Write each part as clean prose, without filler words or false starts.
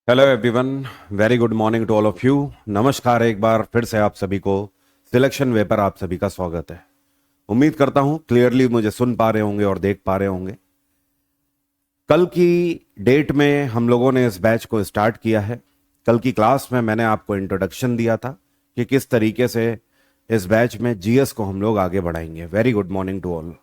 Hello everyone. Very good morning to all of you. नमस्कार। एक बार फिर से आप सभी को सिलेक्शन वे पर आप सभी का स्वागत है। उम्मीद करता हूं क्लियरली मुझे सुन पा रहे होंगे और देख पा रहे होंगे। कल की डेट में हम लोगों ने इस बैच को स्टार्ट किया है। कल की क्लास में मैंने आपको इंट्रोडक्शन दिया था कि किस तरीके से इस बैच में जीएस को हम लोग आगे बढ़ाएंगे। Very good morning to all.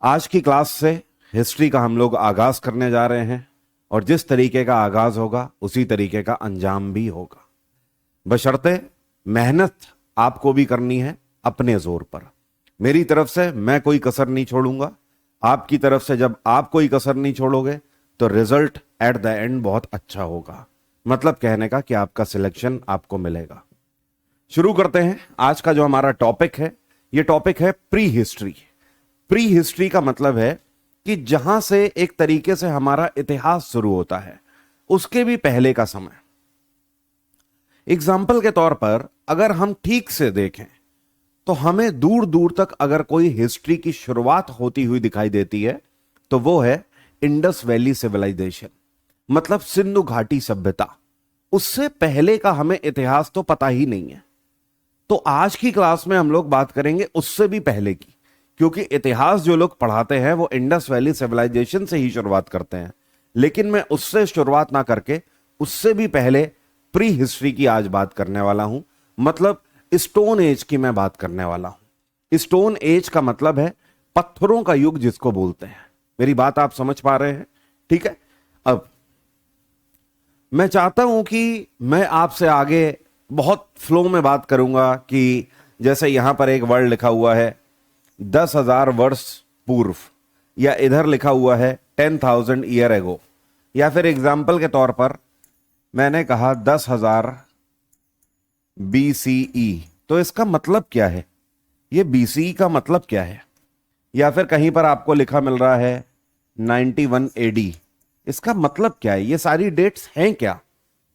आज की क्लास से हिस्ट्री का हम लोग आगाज करने जा रहे हैं और जिस तरीके का आगाज होगा उसी तरीके का अंजाम भी होगा, बशर्ते मेहनत आपको भी करनी है अपने जोर पर। मेरी तरफ से मैं कोई कसर नहीं छोड़ूंगा, आपकी तरफ से जब आप कोई कसर नहीं छोड़ोगे तो रिजल्ट एट द एंड बहुत अच्छा होगा। मतलब कहने का कि आपका सिलेक्शन आपको मिलेगा। शुरू करते हैं। आज का जो हमारा टॉपिक है, ये टॉपिक है प्री हिस्ट्री। प्री हिस्ट्री का मतलब है कि जहां से एक तरीके से हमारा इतिहास शुरू होता है उसके भी पहले का समय। एग्जाम्पल के तौर पर अगर हम ठीक से देखें तो हमें दूर दूर तक अगर कोई हिस्ट्री की शुरुआत होती हुई दिखाई देती है तो वो है इंडस वैली सिविलाइजेशन, मतलब सिंधु घाटी सभ्यता। उससे पहले का हमें इतिहास तो पता ही नहीं है। तो आज की क्लास में हम लोग बात करेंगे उससे भी पहले की, क्योंकि इतिहास जो लोग पढ़ाते हैं वो इंडस वैली सिविलाइजेशन से ही शुरुआत करते हैं। लेकिन मैं उससे शुरुआत ना करके उससे भी पहले प्री हिस्ट्री की आज बात करने वाला हूं। मतलब स्टोन एज की मैं बात करने वाला हूं। स्टोन एज का मतलब है पत्थरों का युग जिसको बोलते हैं। मेरी बात आप समझ पा रहे हैं? ठीक है। अब मैं चाहता हूं कि मैं आपसे आगे बहुत फ्लो में बात करूंगा कि जैसे यहां पर एक वर्ड लिखा हुआ है 10,000 वर्ष पूर्व, या इधर लिखा हुआ है 10,000 ईयर एगो, या फिर एग्जाम्पल के तौर पर मैंने कहा 10,000 BCE। तो इसका मतलब क्या है? ये BCE का मतलब क्या है? या फिर कहीं पर आपको लिखा मिल रहा है 91 AD। इसका मतलब क्या है? ये सारी डेट्स हैं क्या?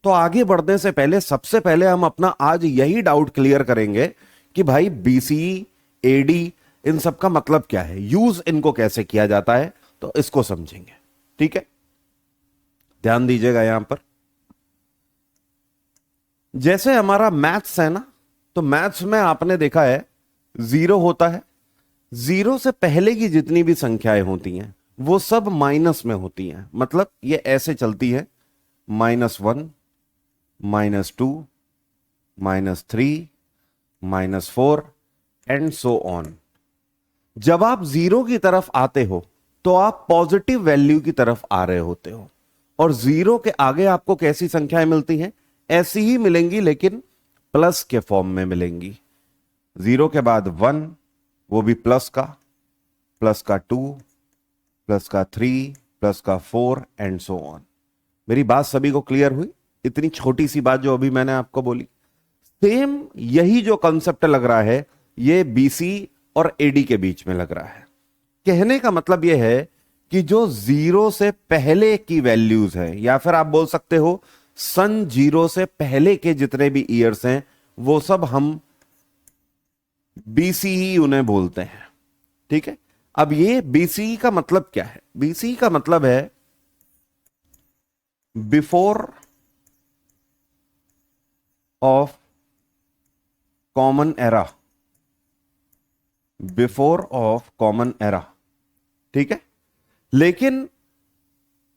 तो आगे बढ़ने से पहले सबसे पहले हम अपना आज यही डाउट क्लियर करेंगे कि भाई BCE AD इन सब का मतलब क्या है, यूज इनको कैसे किया जाता है, तो इसको समझेंगे। ठीक है, ध्यान दीजिएगा। यहां पर जैसे हमारा मैथ्स है ना, तो मैथ्स में आपने देखा है जीरो होता है। जीरो से पहले की जितनी भी संख्याएं होती हैं वो सब माइनस में होती हैं। मतलब ये ऐसे चलती है -1, -2, -3, -4 एंड सो ऑन। जब आप जीरो की तरफ आते हो तो आप पॉजिटिव वैल्यू की तरफ आ रहे होते हो, और जीरो के आगे आपको कैसी संख्याएं मिलती हैं? ऐसी ही मिलेंगी लेकिन प्लस के फॉर्म में मिलेंगी। जीरो के बाद 1, वो भी प्लस का, +2, +3, +4 एंड सो ऑन। मेरी बात सभी को क्लियर हुई? इतनी छोटी सी बात जो अभी मैंने आपको बोली, सेम यही जो कंसेप्ट लग रहा है ये BC और AD के बीच में लग रहा है। कहने का मतलब यह है कि जो जीरो से पहले की वैल्यूज है, या फिर आप बोल सकते हो सन जीरो से पहले के जितने भी ईयर्स हैं वो सब हम BC ही उन्हें बोलते हैं। ठीक है। अब ये BC का मतलब क्या है? BC का मतलब है before of common era. Before of common era. ठीक है। लेकिन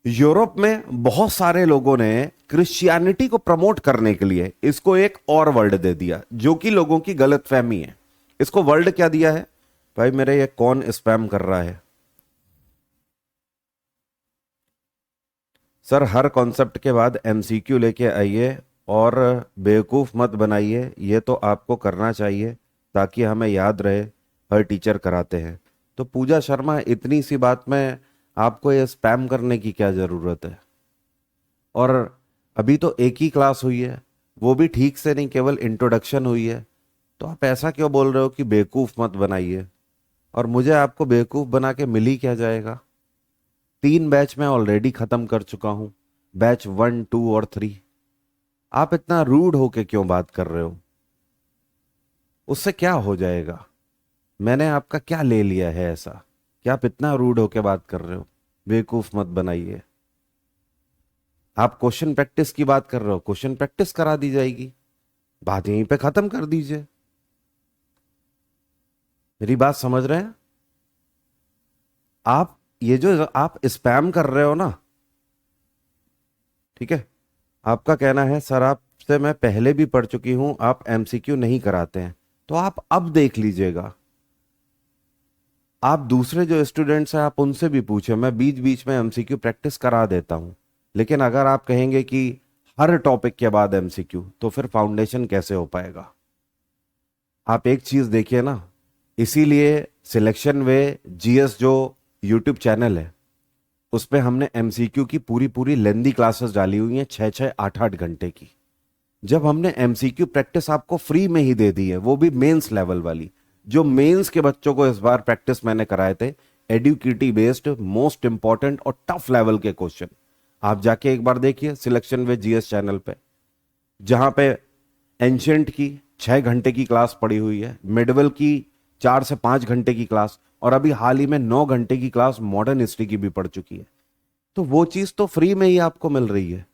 यूरोप में बहुत सारे लोगों ने क्रिश्चियनिटी को प्रमोट करने के लिए इसको एक और वर्ड दे दिया, जो कि लोगों की गलतफहमी है। इसको वर्ड क्या दिया है? भाई मेरे ये कौन स्पैम कर रहा है? सर हर कॉन्सेप्ट के बाद MCQ लेके आइए और बेवकूफ मत बनाइए, ये तो आपको करना चाहिए ताकि हमें याद रहे, हर टीचर कराते हैं। तो पूजा शर्मा, इतनी सी बात में आपको ये स्पैम करने की क्या जरूरत है? और अभी तो एक ही क्लास हुई है, वो भी ठीक से नहीं, केवल इंट्रोडक्शन हुई है। तो आप ऐसा क्यों बोल रहे हो कि बेवकूफ मत बनाइए? और मुझे आपको बेवकूफ बना के मिल ही क्या जाएगा? 3 बैच में ऑलरेडी खत्म कर चुका हूं, बैच 1, 2 और 3। आप इतना रूड होके क्यों बात कर रहे हो? उससे क्या हो जाएगा? मैंने आपका क्या ले लिया है ऐसा कि आप इतना रूड होके बात कर रहे हो? बेवकूफ मत बनाइए। आप क्वेश्चन प्रैक्टिस की बात कर रहे हो, क्वेश्चन प्रैक्टिस करा दी जाएगी, बात यहीं पे खत्म कर दीजिए। मेरी बात समझ रहे हैं आप? ये जो आप स्पैम कर रहे हो ना, ठीक है, आपका कहना है सर आपसे मैं पहले भी पढ़ चुकी हूं, आप एमसीक्यू नहीं कराते हैं, तो आप अब देख लीजिएगा। आप दूसरे जो स्टूडेंट्स हैं आप उनसे भी पूछे, मैं बीच बीच में एमसीक्यू प्रैक्टिस करा देता हूं। लेकिन अगर आप कहेंगे कि हर टॉपिक के बाद एमसीक्यू, तो फिर फाउंडेशन कैसे हो पाएगा? आप एक चीज देखिए ना, इसीलिए सिलेक्शन वे जीएस जो यूट्यूब चैनल है उस पे हमने एमसीक्यू की पूरी पूरी लेंदी क्लासेस डाली हुई हैं, 6-6 8-8 घंटे की। जब हमने एमसीक्यू प्रैक्टिस आपको फ्री में ही दे दी है, वो भी मेंस लेवल वाली, जो मेंस के बच्चों को इस बार प्रैक्टिस मैंने कराए थे, एडुकेटी बेस्ड मोस्ट इंपॉर्टेंट और टफ लेवल के क्वेश्चन। आप जाके एक बार देखिए सिलेक्शन वे जीएस चैनल पे, जहां पे एंशंट की 6 घंटे की क्लास पड़ी हुई है, मिडवल की 4 से 5 घंटे की क्लास, और अभी हाल ही में 9 घंटे की क्लास मॉडर्न हिस्ट्री की भी पड़ चुकी है। तो वो चीज तो फ्री में ही आपको मिल रही है।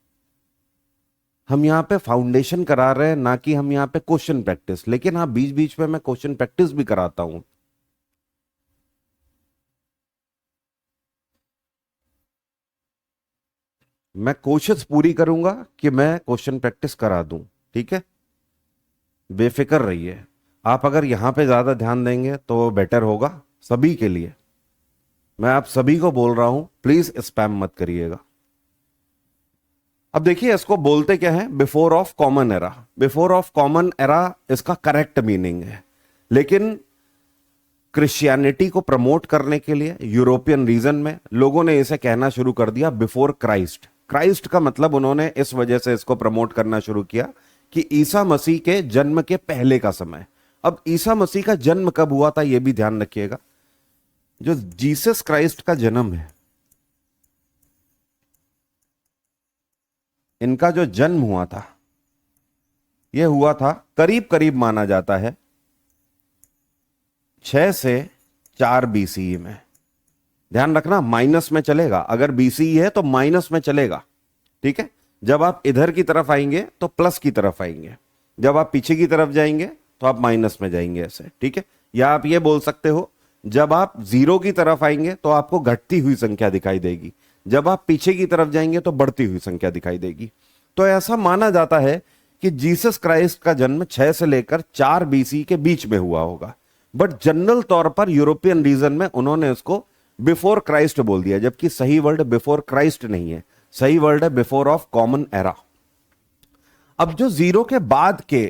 हम यहां पे फाउंडेशन करा रहे हैं, ना कि हम यहां पे क्वेश्चन प्रैक्टिस। लेकिन हाँ, बीच बीच में मैं क्वेश्चन प्रैक्टिस भी कराता हूं। मैं कोशिश पूरी करूंगा कि मैं क्वेश्चन प्रैक्टिस करा दूं, ठीक है, बेफिक्र रहिए। आप अगर यहां पे ज्यादा ध्यान देंगे तो बेटर होगा सभी के लिए। मैं आप सभी को बोल रहा हूं, प्लीज स्पैम मत करिएगा। अब देखिए इसको बोलते क्या है, before of common era. Before of common era इसका करेक्ट मीनिंग है, लेकिन क्रिश्चियनिटी को प्रमोट करने के लिए यूरोपियन रीजन में लोगों ने इसे कहना शुरू कर दिया बिफोर क्राइस्ट। क्राइस्ट का मतलब उन्होंने इस वजह से इसको प्रमोट करना शुरू किया कि ईसा मसीह के जन्म के पहले का समय। अब ईसा मसीह का जन्म कब हुआ था यह भी ध्यान रखिएगा। जो जीसस क्राइस्ट का जन्म है, इनका जो जन्म हुआ था, यह हुआ था करीब करीब माना जाता है 6 से 4 बीसीई में। ध्यान रखना माइनस में चलेगा, अगर बीसीई है तो माइनस में चलेगा, ठीक है। जब आप इधर की तरफ आएंगे तो प्लस की तरफ आएंगे, जब आप पीछे की तरफ जाएंगे तो आप माइनस में जाएंगे, ऐसे, ठीक है। या आप ये बोल सकते हो, जब आप जीरो की तरफ आएंगे तो आपको घटती हुई संख्या दिखाई देगी, जब आप पीछे की तरफ जाएंगे तो बढ़ती हुई संख्या दिखाई देगी। तो ऐसा माना जाता है कि जीसस क्राइस्ट का जन्म 6 से लेकर 4 बीसी के बीच में हुआ होगा। बट जनरल तौर पर यूरोपियन रीजन में उन्होंने उसको बिफोर क्राइस्ट बोल दिया, जबकि सही वर्ड बिफोर क्राइस्ट नहीं है, सही वर्ड है बिफोर ऑफ कॉमन एरा। अब जो जीरो के बाद के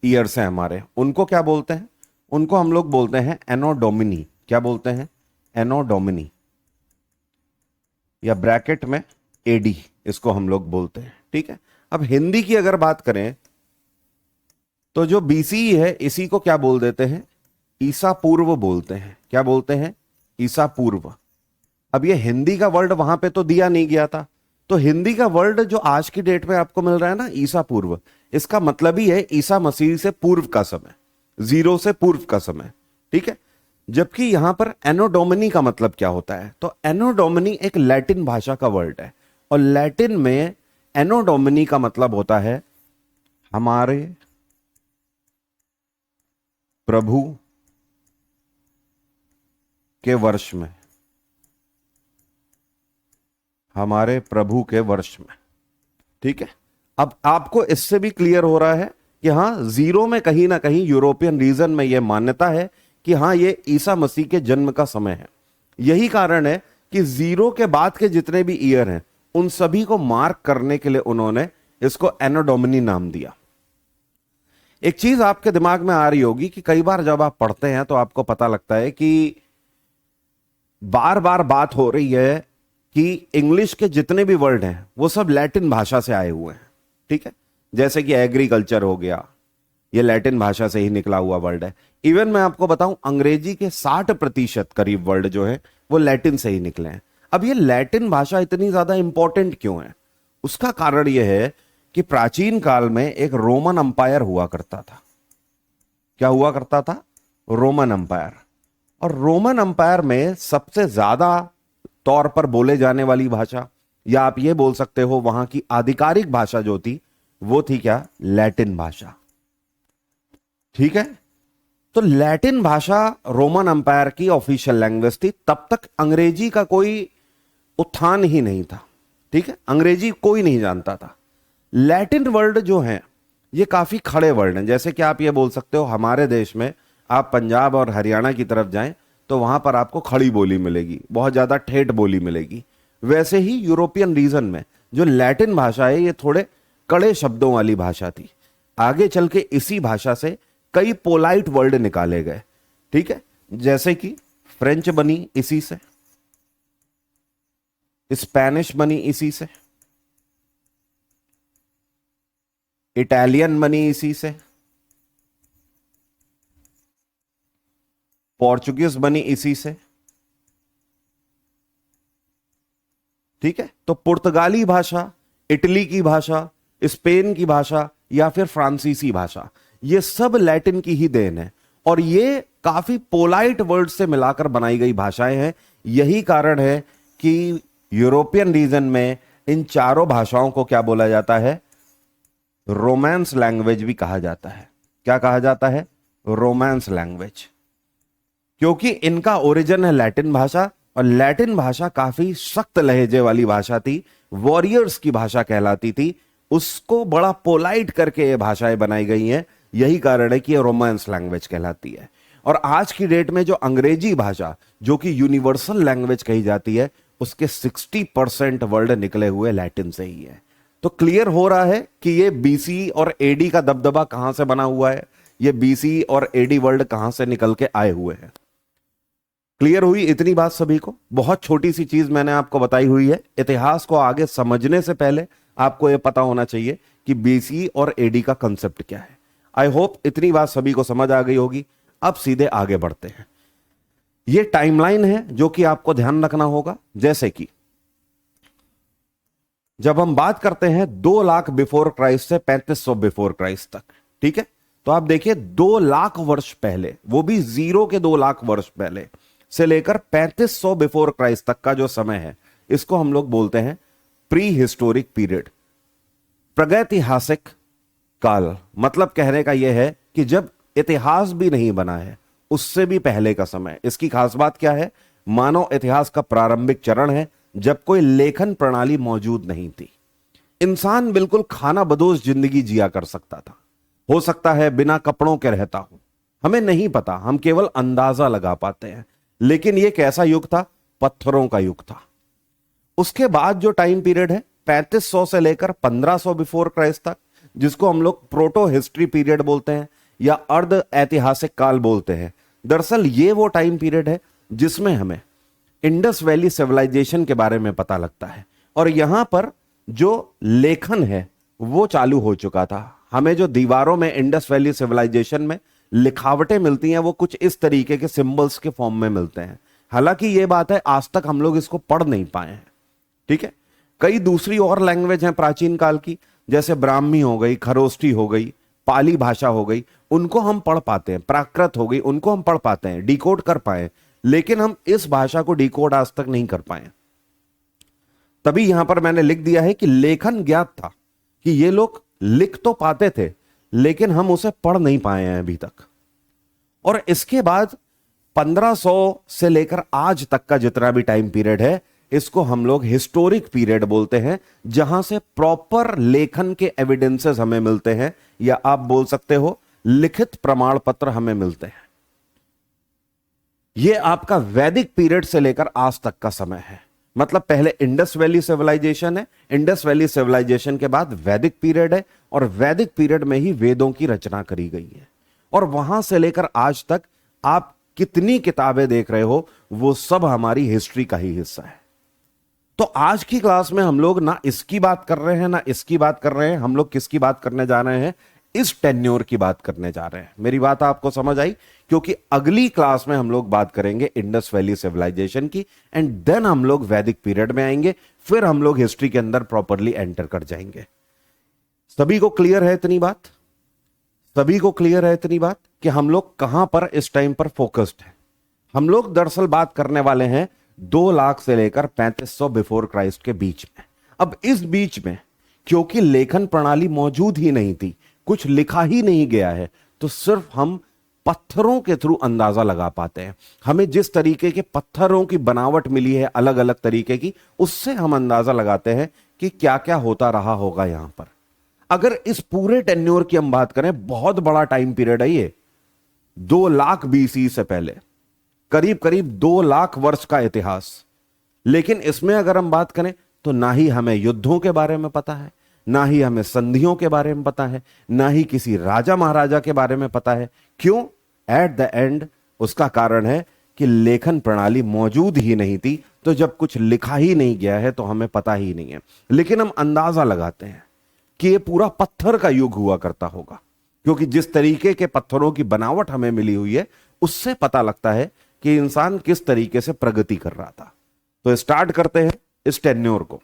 ईयर्स हैं हमारे, उनको क्या बोलते हैं? उनको हम लोग बोलते हैं एनो डोमिनी। क्या बोलते हैं? एनो डोमिनी, या ब्रैकेट में एडी, इसको हम लोग बोलते हैं, ठीक है। अब हिंदी की अगर बात करें तो जो बीसी है इसी को क्या बोल देते हैं? ईसा पूर्व बोलते हैं। क्या बोलते हैं? ईसा पूर्व। अब ये हिंदी का वर्ड वहां पे तो दिया नहीं गया था, तो हिंदी का वर्ड जो आज की डेट में आपको मिल रहा है ना, ईसा पूर्व, इसका मतलब ही है ईसा मसीह से पूर्व का समय, जीरो से पूर्व का समय, ठीक है। जबकि यहां पर एनो डोमिनी का मतलब क्या होता है? तो एनो डोमिनी एक लैटिन भाषा का वर्ड है, और लैटिन में एनो डोमिनी का मतलब होता है हमारे प्रभु के वर्ष में, हमारे प्रभु के वर्ष में, ठीक है। अब आपको इससे भी क्लियर हो रहा है कि हां, जीरो में कहीं ना कहीं यूरोपियन रीजन में यह मान्यता है कि हां, ये ईसा मसीह के जन्म का समय है। यही कारण है कि जीरो के बाद के जितने भी ईयर हैं उन सभी को मार्क करने के लिए उन्होंने इसको एनो डोमिनी नाम दिया। एक चीज आपके दिमाग में आ रही होगी कि कई बार जब आप पढ़ते हैं तो आपको पता लगता है कि बार बार बात हो रही है कि इंग्लिश के जितने भी वर्ड हैं वो सब लैटिन भाषा से आए हुए हैं, ठीक है। जैसे कि एग्रीकल्चर हो गया, ये लैटिन भाषा से ही निकला हुआ वर्ड है। इवन मैं आपको बताऊं, अंग्रेजी के 60% करीब वर्ड जो है वो लैटिन से ही निकले हैं। अब ये लैटिन भाषा इतनी ज्यादा इंपॉर्टेंट क्यों है? उसका कारण यह है कि प्राचीन काल में एक रोमन अंपायर हुआ करता था। क्या हुआ करता था? Roman umpire. और रोमन अंपायर में सबसे ज्यादा तौर पर बोले जाने वाली भाषा या आप ये बोल सकते हो वहां की आधिकारिक भाषा जो थी वो थी क्या, लैटिन भाषा। ठीक है, तो लैटिन भाषा रोमन अंपायर की ऑफिशियल लैंग्वेज थी। तब तक अंग्रेजी का कोई उत्थान ही नहीं था। ठीक है, अंग्रेजी कोई नहीं जानता था। लैटिन वर्ड जो है ये काफी खड़े वर्ड हैं। जैसे कि आप ये बोल सकते हो हमारे देश में आप पंजाब और हरियाणा की तरफ जाएं तो वहां पर आपको खड़ी बोली मिलेगी, बहुत ज्यादा ठेठ बोली मिलेगी। वैसे ही यूरोपियन रीजन में जो लैटिन भाषा है ये थोड़े कड़े शब्दों वाली भाषा थी। आगे चल के इसी भाषा से कई पोलाइट वर्ड निकाले गए। ठीक है, जैसे कि फ्रेंच बनी इसी से, स्पेनिश बनी इसी से, इटालियन बनी इसी से, पोर्चुगीज बनी इसी से। ठीक है, तो पुर्तगाली भाषा, इटली की भाषा, स्पेन की भाषा या फिर फ्रांसीसी भाषा, ये सब लैटिन की ही देन है और ये काफी पोलाइट वर्ड से मिलाकर बनाई गई भाषाएं हैं। यही कारण है कि यूरोपियन रीजन में इन चारों भाषाओं को क्या बोला जाता है, रोमांस लैंग्वेज भी कहा जाता है। क्या कहा जाता है, रोमांस लैंग्वेज, क्योंकि इनका ओरिजिन है लैटिन भाषा और लैटिन भाषा काफी सख्त लहजे वाली भाषा थी, वॉरियर्स की भाषा कहलाती थी। उसको बड़ा पोलाइट करके ये भाषाएं बनाई गई हैं। यही कारण है कि ये रोमांस लैंग्वेज कहलाती है। और आज की डेट में जो अंग्रेजी भाषा जो कि यूनिवर्सल लैंग्वेज कही जाती है उसके 60% वर्ड निकले हुए लैटिन से ही है। तो क्लियर हो रहा है कि ये बीसी और एडी का दबदबा कहां से बना हुआ है, ये बीसी और एडी वर्ड कहां से निकल के आए हुए हैं। क्लियर हुई इतनी बात सभी को? बहुत छोटी सी चीज मैंने आपको बताई हुई है। इतिहास को आगे समझने से पहले आपको यह पता होना चाहिए कि बीसी और एडी का कंसेप्ट क्या है। आई होप इतनी बात सभी को समझ आ गई होगी। अब सीधे आगे बढ़ते हैं। यह टाइमलाइन है जो कि आपको ध्यान रखना होगा। जैसे कि जब हम बात करते हैं 2 लाख बिफोर क्राइस्ट से 3500 बिफोर क्राइस्ट तक, ठीक है, तो आप देखिए 2 लाख वर्ष पहले, वो भी 0 के 2 लाख वर्ष पहले से लेकर 3500 बिफोर क्राइस्ट तक का जो समय है इसको हम लोग बोलते हैं प्री हिस्टोरिक पीरियड, प्रागैतिहासिक काल। मतलब कहने का यह है कि जब इतिहास भी नहीं बना है उससे भी पहले का समय। इसकी खास बात क्या है, मानव इतिहास का प्रारंभिक चरण है जब कोई लेखन प्रणाली मौजूद नहीं थी। इंसान बिल्कुल खाना बदोश जिंदगी जिया कर सकता था, हो सकता है बिना कपड़ों के रहता हो, हमें नहीं पता, हम केवल अंदाजा लगा पाते हैं। लेकिन यह कैसा युग था, पत्थरों का युग था। उसके बाद जो टाइम पीरियड है 3500 से लेकर 1500 बिफोर क्राइस्ट तक, जिसको हम लोग प्रोटो हिस्ट्री पीरियड बोलते हैं या अर्ध ऐतिहासिक काल बोलते हैं। दरअसल ये वो टाइम पीरियड है जिसमें हमें इंडस वैली सिविलाइजेशन के बारे में पता लगता है और यहां पर जो लेखन है वो चालू हो चुका था। हमें जो दीवारों में इंडस वैली सिविलाइजेशन में लिखावटें मिलती हैं वो कुछ इस तरीके के सिंबल्स के फॉर्म में मिलते हैं। हालांकि ये बात है आज तक हम लोग इसको पढ़ नहीं पाए हैं। ठीक है, कई दूसरी और लैंग्वेज हैं प्राचीन काल की, जैसे ब्राह्मी हो गई, खरोष्ठी हो गई, पाली भाषा हो गई, उनको हम पढ़ पाते हैं। प्राकृत हो गई, उनको हम पढ़ पाते हैं, डिकोड कर पाए, लेकिन हम इस भाषा को डिकोड आज तक नहीं कर पाए। तभी यहां पर मैंने लिख दिया है कि लेखन ज्ञात था, कि ये लोग लिख तो पाते थे लेकिन हम उसे पढ़ नहीं पाए हैं अभी तक। और इसके बाद 1500 से लेकर आज तक का जितना भी टाइम पीरियड है इसको हम लोग हिस्टोरिक पीरियड बोलते हैं, जहां से प्रॉपर लेखन के एविडेंसेस हमें मिलते हैं या आप बोल सकते हो लिखित प्रमाण पत्र हमें मिलते हैं। यह आपका वैदिक पीरियड से लेकर आज तक का समय है। मतलब पहले इंडस वैली सिविलाइजेशन है, इंडस वैली सिविलाइजेशन के बाद वैदिक पीरियड है और वैदिक पीरियड में ही वेदों की रचना करी गई है। और वहां से लेकर आज तक आप कितनी किताबें देख रहे हो वो सब हमारी हिस्ट्री का ही हिस्सा है। तो आज की क्लास में हम लोग ना इसकी बात कर रहे हैं ना इसकी बात कर रहे हैं, हम लोग किसकी बात करने जा रहे हैं, इस टेन्योर की बात करने जा रहे हैं। मेरी बात आपको समझ आई? क्योंकि अगली क्लास में हम लोग बात करेंगे इंडस वैली सिविलाइजेशन की एंड देन हम लोग वैदिक पीरियड में आएंगे, फिर हम लोग हिस्ट्री के अंदर प्रॉपरली एंटर कर जाएंगे। सभी को क्लियर है इतनी बात? सभी को क्लियर है इतनी बात कि हम लोग कहां पर इस टाइम पर फोकस्ड है? हम लोग दरअसल बात करने वाले हैं 2 लाख से लेकर 3500 बिफोर क्राइस्ट के बीच में। अब इस बीच में क्योंकि लेखन प्रणाली मौजूद ही नहीं थी, कुछ लिखा ही नहीं गया है, तो सिर्फ हम पत्थरों के थ्रू अंदाजा लगा पाते हैं। हमें जिस तरीके के पत्थरों की बनावट मिली है अलग अलग तरीके की, उससे हम अंदाजा लगाते हैं कि क्या क्या होता रहा होगा यहां पर। अगर इस पूरे टेन्योर की हम बात करें, बहुत बड़ा टाइम पीरियड है ये, 2 लाख बीसी से पहले, करीब करीब 2 लाख वर्ष का इतिहास। लेकिन इसमें अगर हम बात करें तो ना ही हमें युद्धों के बारे में पता है, ना ही हमें संधियों के बारे में पता है, ना ही किसी राजा महाराजा के बारे में पता है। क्यों? एट द एंड उसका कारण है कि लेखन प्रणाली मौजूद ही नहीं थी। तो जब कुछ लिखा ही नहीं गया है तो हमें पता ही नहीं है, लेकिन हम अंदाजा लगाते हैं कि यह पूरा पत्थर का युग हुआ करता होगा, क्योंकि जिस तरीके के पत्थरों की बनावट हमें मिली हुई है उससे पता लगता है कि इंसान किस तरीके से प्रगति कर रहा था। तो स्टार्ट करते हैं इस टेन्योर को।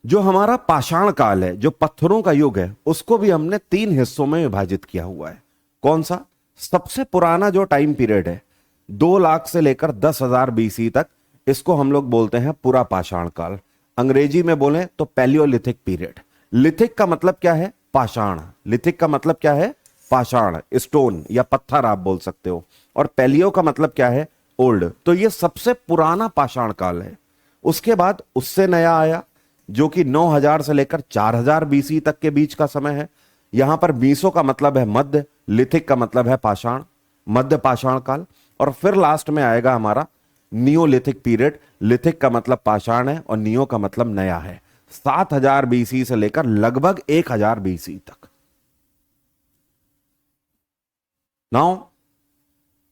जो हमारा पाषाण काल है, जो पत्थरों का युग है, उसको भी हमने 3 हिस्सों में विभाजित किया हुआ है। कौन सा? सबसे पुराना जो टाइम पीरियड है 2 लाख से लेकर 10,000 बीसी तक, इसको हम लोग बोलते हैं पूरा पाषाण काल। अंग्रेजी में बोले तो पैलियोलिथिक पीरियड। लिथिक का मतलब क्या है? पाषाण। लिथिक का मतलब क्या है? पाषाण, स्टोन या पत्थर आप बोल सकते हो। और पैलियो का मतलब क्या है? ओल्ड। तो ये सबसे पुराना पाषाण काल है। उसके बाद उससे नया आया जो कि 9000 से लेकर 4000 बीसी तक के बीच का समय है। यहां पर बीसो का मतलब है मध्य, लिथिक का मतलब है पाषाण, मध्य पाषाण काल। और फिर लास्ट में आएगा हमारा नियोलिथिक पीरियड। लिथिक का मतलब पाषाण है और नियो का मतलब नया है। 7000 बीसी से लेकर लगभग 1000 बीसी तक। नाउ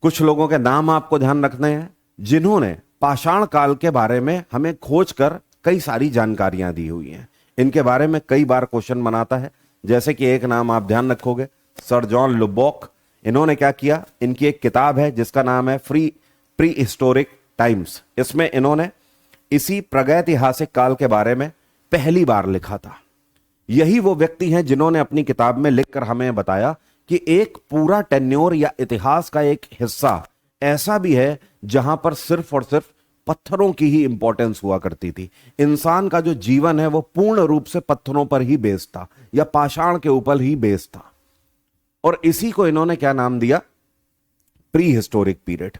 कुछ लोगों के नाम आपको ध्यान रखने हैं जिन्होंने पाषाण काल के बारे में हमें खोज कर कई सारी जानकारियां दी हुई हैं। इनके बारे में कई बार क्वेश्चन बनाता है। जैसे कि एक नाम आप ध्यान रखोगे, सर जॉन लुबॉक। इन्होंने क्या किया? इनकी एक किताब है जिसका नाम है प्री हिस्टोरिक टाइम्स। इसमें इन्होंने इसी प्रागैतिहासिक काल के बारे में पहली बार लिखा था। यही वो व्यक्ति हैं जिन्होंने अपनी किताब में लिखकर हमें बताया कि एक पूरा टेन्योर या इतिहास का एक हिस्सा ऐसा भी है जहां पर सिर्फ और सिर्फ पत्थरों की ही इंपॉर्टेंस हुआ करती थी। इंसान का जो जीवन है वो पूर्ण रूप से पत्थरों पर ही बेस्ड था या पाषाण के ऊपर ही बेस्ड था। और इसी को इन्होंने क्या नाम दिया? Pre historic period.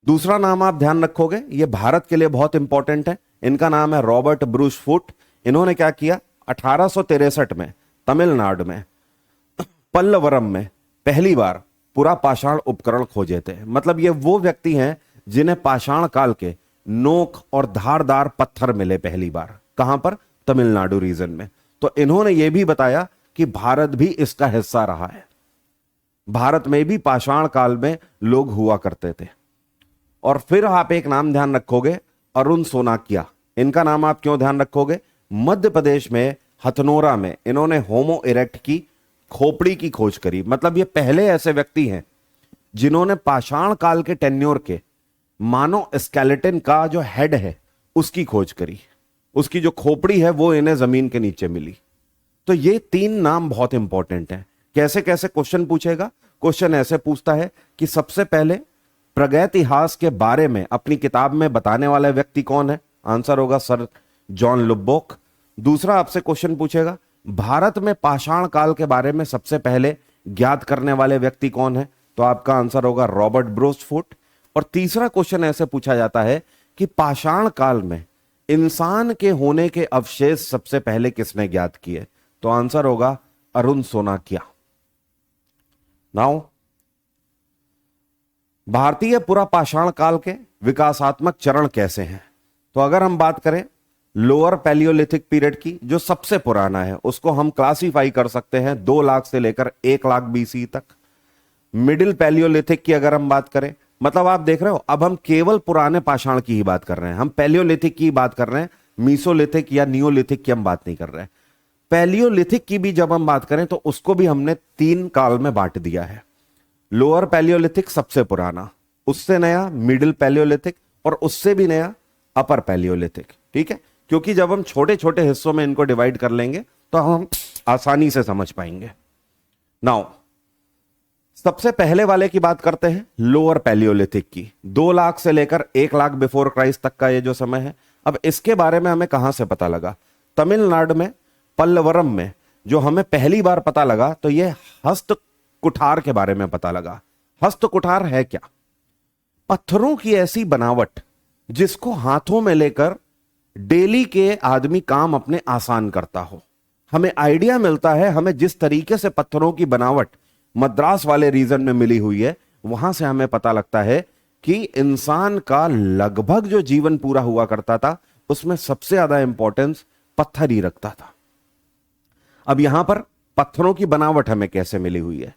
दूसरा नाम आप ध्यान रखोगे, ये भारत के लिए बहुत इंपॉर्टेंट है। इनका नाम है रॉबर्ट ब्रूस फुट। इन्होंने क्या किया? 1863 में तमिलनाडु में पल्लवरम में पहली बार पूरा पाषाण उपकरण खोजे थे। मतलब ये वो व्यक्ति हैं जिन्हें पाषाण काल के नोक और धारदार पत्थर मिले पहली बार। कहां पर? तमिलनाडु रीजन में। तो इन्होंने यह भी बताया कि भारत भी इसका हिस्सा रहा है। भारत में भी पाषाण काल में लोग हुआ करते थे। और फिर आप एक नाम ध्यान रखोगे, अरुण सोनाकिया। इनका नाम आप क्यों ध्यान रखोगे? मध्य प्रदेश में हथनोरा में इन्होंने होमो इरेक्ट की खोपड़ी की खोज करी। मतलब ये पहले ऐसे व्यक्ति हैं जिन्होंने पाषाण काल के टेन्योर के मानो स्केलेटन का जो हेड है उसकी खोज करी। उसकी जो खोपड़ी है वो इन्हें जमीन के नीचे मिली। तो ये 3 नाम बहुत इंपॉर्टेंट हैं। कैसे कैसे क्वेश्चन पूछेगा? क्वेश्चन ऐसे पूछता है कि सबसे पहले प्रागैतिहास के बारे में अपनी किताब में बताने वाला व्यक्ति कौन है? आंसर होगा सर जॉन लुबॉक। दूसरा आपसे क्वेश्चन पूछेगा भारत में पाषाण काल के बारे में सबसे पहले ज्ञात करने वाले व्यक्ति कौन है? तो आपका आंसर होगा रॉबर्ट ब्रूस फुट। और तीसरा क्वेश्चन ऐसे पूछा जाता है कि पाषाण काल में इंसान के होने के अवशेष सबसे पहले किसने ज्ञात किए? तो आंसर होगा अरुण सोनाकिया। नाउ भारतीय पुरा पाषाण काल के विकासात्मक चरण कैसे हैं? तो अगर हम बात करें लोअर पैलियोलिथिक पीरियड की, जो सबसे पुराना है, उसको हम क्लासिफाई कर सकते हैं 2 लाख से लेकर 1 लाख बीसी तक। मिडिल पैलियोलिथिक की अगर हम बात करें, मतलब आप देख रहे हो अब हम केवल पुराने पाषाण की ही बात कर रहे हैं, हम पैलियोलिथिक की बात कर रहे हैं, मीसोलिथिक या नियोलिथिक की हम बात नहीं कर रहे हैं। पैलियोलिथिक की भी जब हम बात करें तो उसको भी हमने 3 काल में बांट दिया है। लोअर पैलियोलिथिक सबसे पुराना, उससे नया मिडिल पैलियोलिथिक और उससे भी नया अपर पैलियोलिथिक। ठीक है, क्योंकि जब हम छोटे छोटे हिस्सों में इनको डिवाइड कर लेंगे तो हम आसानी से समझ पाएंगे। नाउ सबसे पहले वाले की बात करते हैं, लोअर पैलियोलिथिक की। 2 लाख से लेकर 1 लाख बिफोर क्राइस्ट तक का ये जो समय है। अब इसके बारे में हमें कहां से पता लगा? तमिलनाडु में पल्लवरम में जो हमें पहली बार पता लगा, तो यह हस्त कुठार के बारे में पता लगा। हस्त कुठार है क्या? पत्थरों की ऐसी बनावट जिसको हाथों में लेकर डेली के आदमी काम अपने आसान करता हो। हमें आइडिया मिलता है, हमें जिस तरीके से पत्थरों की बनावट मद्रास वाले रीजन में मिली हुई है, वहां से हमें पता लगता है कि इंसान का लगभग जो जीवन पूरा हुआ करता था, उसमें सबसे ज्यादा इंपॉर्टेंस पत्थर ही रखता था। अब यहां पर पत्थरों की बनावट हमें कैसे मिली हुई है?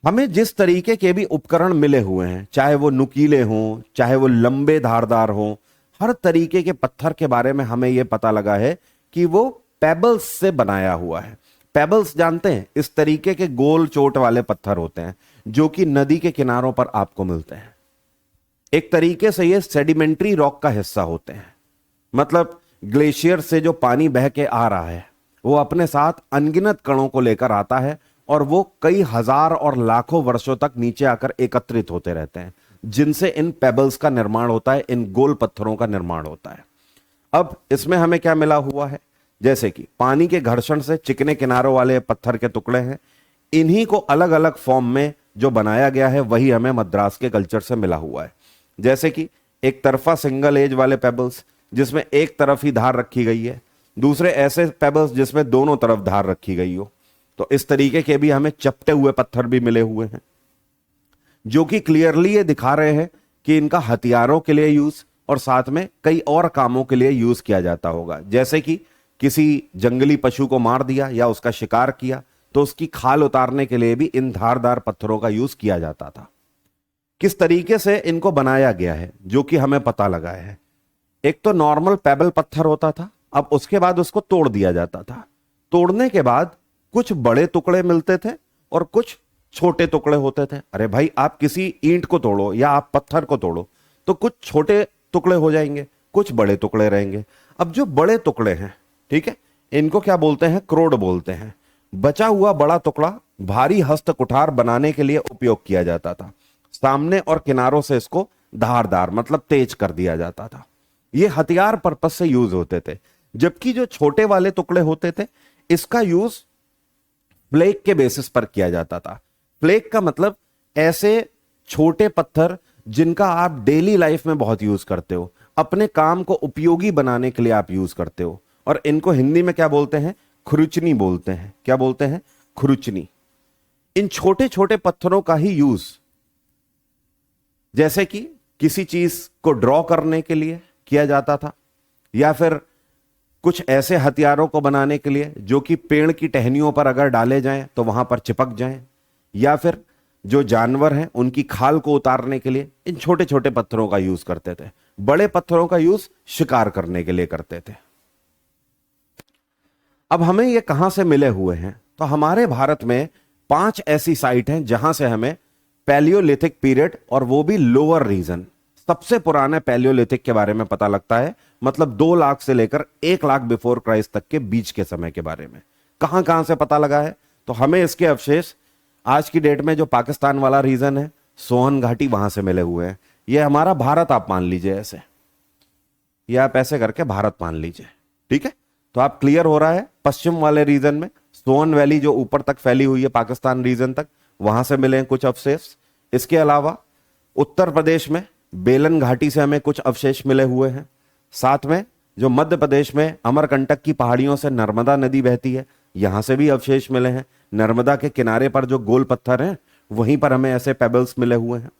हमें जिस तरीके के भी उपकरण मिले हुए हैं, चाहे वो नुकीले हों, चाहे वो लंबे धारदार हों, हर तरीके के पत्थर के बारे में हमें यह पता लगा है कि वो पेबल्स से बनाया हुआ है। पेबल्स जानते हैं? इस तरीके के गोल चोट वाले पत्थर होते हैं जो कि नदी के किनारों पर आपको मिलते हैं। एक तरीके से ये सेडिमेंट्री रॉक का हिस्सा होते हैं। मतलब ग्लेशियर से जो पानी बह के आ रहा है, वो अपने साथ अनगिनत कणों को लेकर आता है और वो कई हजार और लाखों वर्षों तक नीचे आकर एकत्रित होते रहते हैं, जिनसे इन पेबल्स का निर्माण होता है, इन गोल पत्थरों का निर्माण होता है। अब इसमें हमें क्या मिला हुआ है? जैसे कि पानी के घर्षण से चिकने किनारों वाले पत्थर के टुकड़े हैं, इन्हीं को अलग अलग फॉर्म में जो बनाया गया है, वही हमें मद्रास के कल्चर से मिला हुआ है। जैसे कि एक तरफा सिंगल एज वाले पेबल्स जिसमें एक तरफ ही धार रखी गई है, दूसरे ऐसे पेबल्स जिसमें दोनों तरफ धार रखी गई हो। तो इस तरीके के भी हमें चपटे हुए पत्थर भी मिले हुए हैं, जो कि क्लियरली ये दिखा रहे हैं कि इनका हथियारों के लिए यूज और साथ में कई और कामों के लिए यूज किया जाता होगा। जैसे कि किसी जंगली पशु को मार दिया या उसका शिकार किया, तो उसकी खाल उतारने के लिए भी इन धारदार पत्थरों का यूज किया जाता था। किस तरीके से इनको बनाया गया है जो कि हमें पता लगा है। एक तो नॉर्मल पेबल पत्थर होता था, अब उसके बाद उसको तोड़ दिया जाता था। तोड़ने के बाद कुछ बड़े टुकड़े मिलते थे और कुछ छोटे टुकड़े होते थे। अरे भाई, आप किसी ईंट को तोड़ो या आप पत्थर को तोड़ो तो कुछ छोटे टुकड़े हो जाएंगे, कुछ बड़े टुकड़े रहेंगे। अब जो बड़े टुकड़े हैं, ठीक है, इनको क्या बोलते हैं? क्रोड बोलते हैं। बचा हुआ बड़ा टुकड़ा भारी हस्त कुठार बनाने के लिए उपयोग किया जाता था। सामने और किनारों से इसको धारदार मतलब तेज कर दिया जाता था। ये हथियार पर्पस से यूज होते थे। जबकि जो छोटे वाले टुकड़े होते थे, इसका यूज फ्लेक के बेसिस पर किया जाता था। फ्लेक का मतलब ऐसे छोटे पत्थर जिनका आप डेली लाइफ में बहुत यूज करते हो, अपने काम को उपयोगी बनाने के लिए आप यूज करते हो। और इनको हिंदी में क्या बोलते हैं? खुरुचनी बोलते हैं। क्या बोलते हैं? खुरुचनी। इन छोटे छोटे पत्थरों का ही यूज जैसे कि किसी चीज को ड्रॉ करने के लिए किया जाता था, या फिर कुछ ऐसे हथियारों को बनाने के लिए जो कि पेड़ की टहनियों पर अगर डाले जाएं तो वहां पर चिपक जाएं, या फिर जो जानवर हैं उनकी खाल को उतारने के लिए इन छोटे छोटे पत्थरों का यूज करते थे। बड़े पत्थरों का यूज शिकार करने के लिए करते थे। अब हमें ये कहां से मिले हुए हैं? तो हमारे भारत में 5 ऐसी साइट हैं जहां से हमें पैलियोलिथिक पीरियड, और वो भी लोअर रीजन, सबसे पुराने पैलियोलिथिक के बारे में पता लगता है। मतलब 2 लाख से लेकर 1 लाख बिफोर क्राइस्ट तक के बीच के समय के बारे में कहां कहां से पता लगा है? तो हमें इसके अवशेष आज की डेट में जो पाकिस्तान वाला रीजन है, सोहन घाटी, वहां से मिले हुए हैं। ये हमारा भारत आप मान लीजिए ऐसे, या आप ऐसे करके भारत मान लीजिए, ठीक है। तो आप क्लियर हो रहा है, पश्चिम वाले रीजन में सोन वैली जो ऊपर तक फैली हुई है पाकिस्तान रीजन तक, वहां से मिले हैं कुछ अवशेष। इसके अलावा उत्तर प्रदेश में बेलन घाटी से हमें कुछ अवशेष मिले हुए हैं। साथ में जो मध्य प्रदेश में अमरकंटक की पहाड़ियों से नर्मदा नदी बहती है, यहां से भी अवशेष मिले हैं। नर्मदा के किनारे पर जो गोल पत्थर हैं, वहीं पर हमें ऐसे पेबल्स मिले हुए हैं।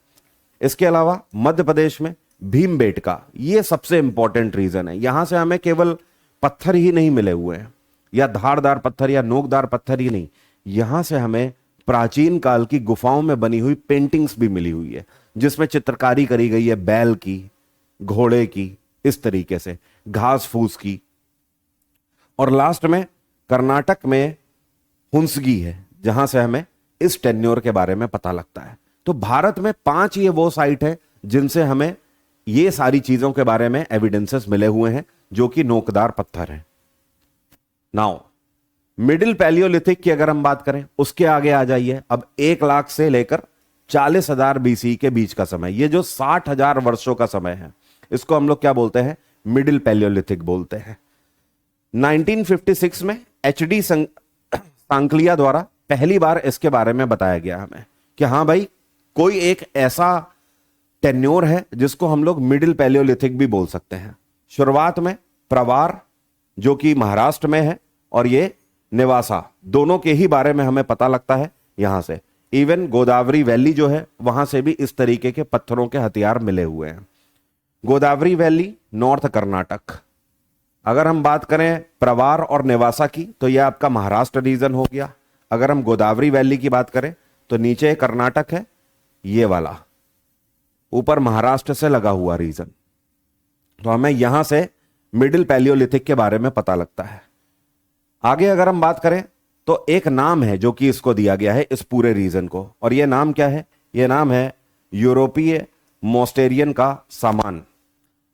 इसके अलावा मध्य प्रदेश में भीमबेटका, ये सबसे इंपॉर्टेंट रीजन है। यहां से हमें केवल पत्थर ही नहीं मिले हुए हैं, या धारदार पत्थर या नोकदार पत्थर ही नहीं, यहां से हमें प्राचीन काल की गुफाओं में बनी हुई पेंटिंग्स भी मिली हुई है, जिसमें चित्रकारी करी गई है बैल की, घोड़े की, इस तरीके से घास फूस की। और लास्ट में कर्नाटक में हुंसगी है, जहां से हमें इस टेन्योर के बारे में पता लगता है। तो भारत में 5 ये वो साइट है जिनसे हमें ये सारी चीजों के बारे में एविडेंसेस मिले हुए हैं, जो कि नोकदार पत्थर हैं। नाउ मिडिल पैलियोलिथिक की अगर हम बात करें, उसके आगे आ जाइए। अब 1 लाख से लेकर 40,000 BC के बीच का समय, ये जो 60,000 वर्षों का समय है, इसको हम लोग क्या बोलते हैं? मिडिल पैलियोलिथिक बोलते हैं। 1956 में एचडी सांकलिया द्वारा पहली बार इसके बारे में बताया गया हमें कि हाँ भाई, कोई एक ऐसा टेन्योर है जिसको हम लोग मिडिल पैलियोलिथिक भी बोल सकते हैं। शुरुआत में प्रवार जो कि महाराष्ट्र में है और ये नेवासा, दोनों के ही बारे में हमें पता लगता है यहां से। इवन गोदावरी वैली जो है वहां से भी इस तरीके के पत्थरों के हथियार मिले हुए हैं। Godavari valley north Karnataka. अगर हम बात करें प्रवार और नेवासा की तो यह आपका महाराष्ट्र रीजन हो गया। अगर हम गोदावरी वैली की बात करें तो नीचे कर्नाटक है, ये वाला ऊपर महाराष्ट्र से लगा हुआ रीजन। तो हमें यहां से मिडिल पैलियोलिथिक के बारे में पता लगता है। आगे अगर हम बात करें तो एक नाम है जो कि इसको दिया गया है इस पूरे रीजन को, और यह नाम क्या है? यह नाम है यूरोपीय मोस्टेरियन का सामान।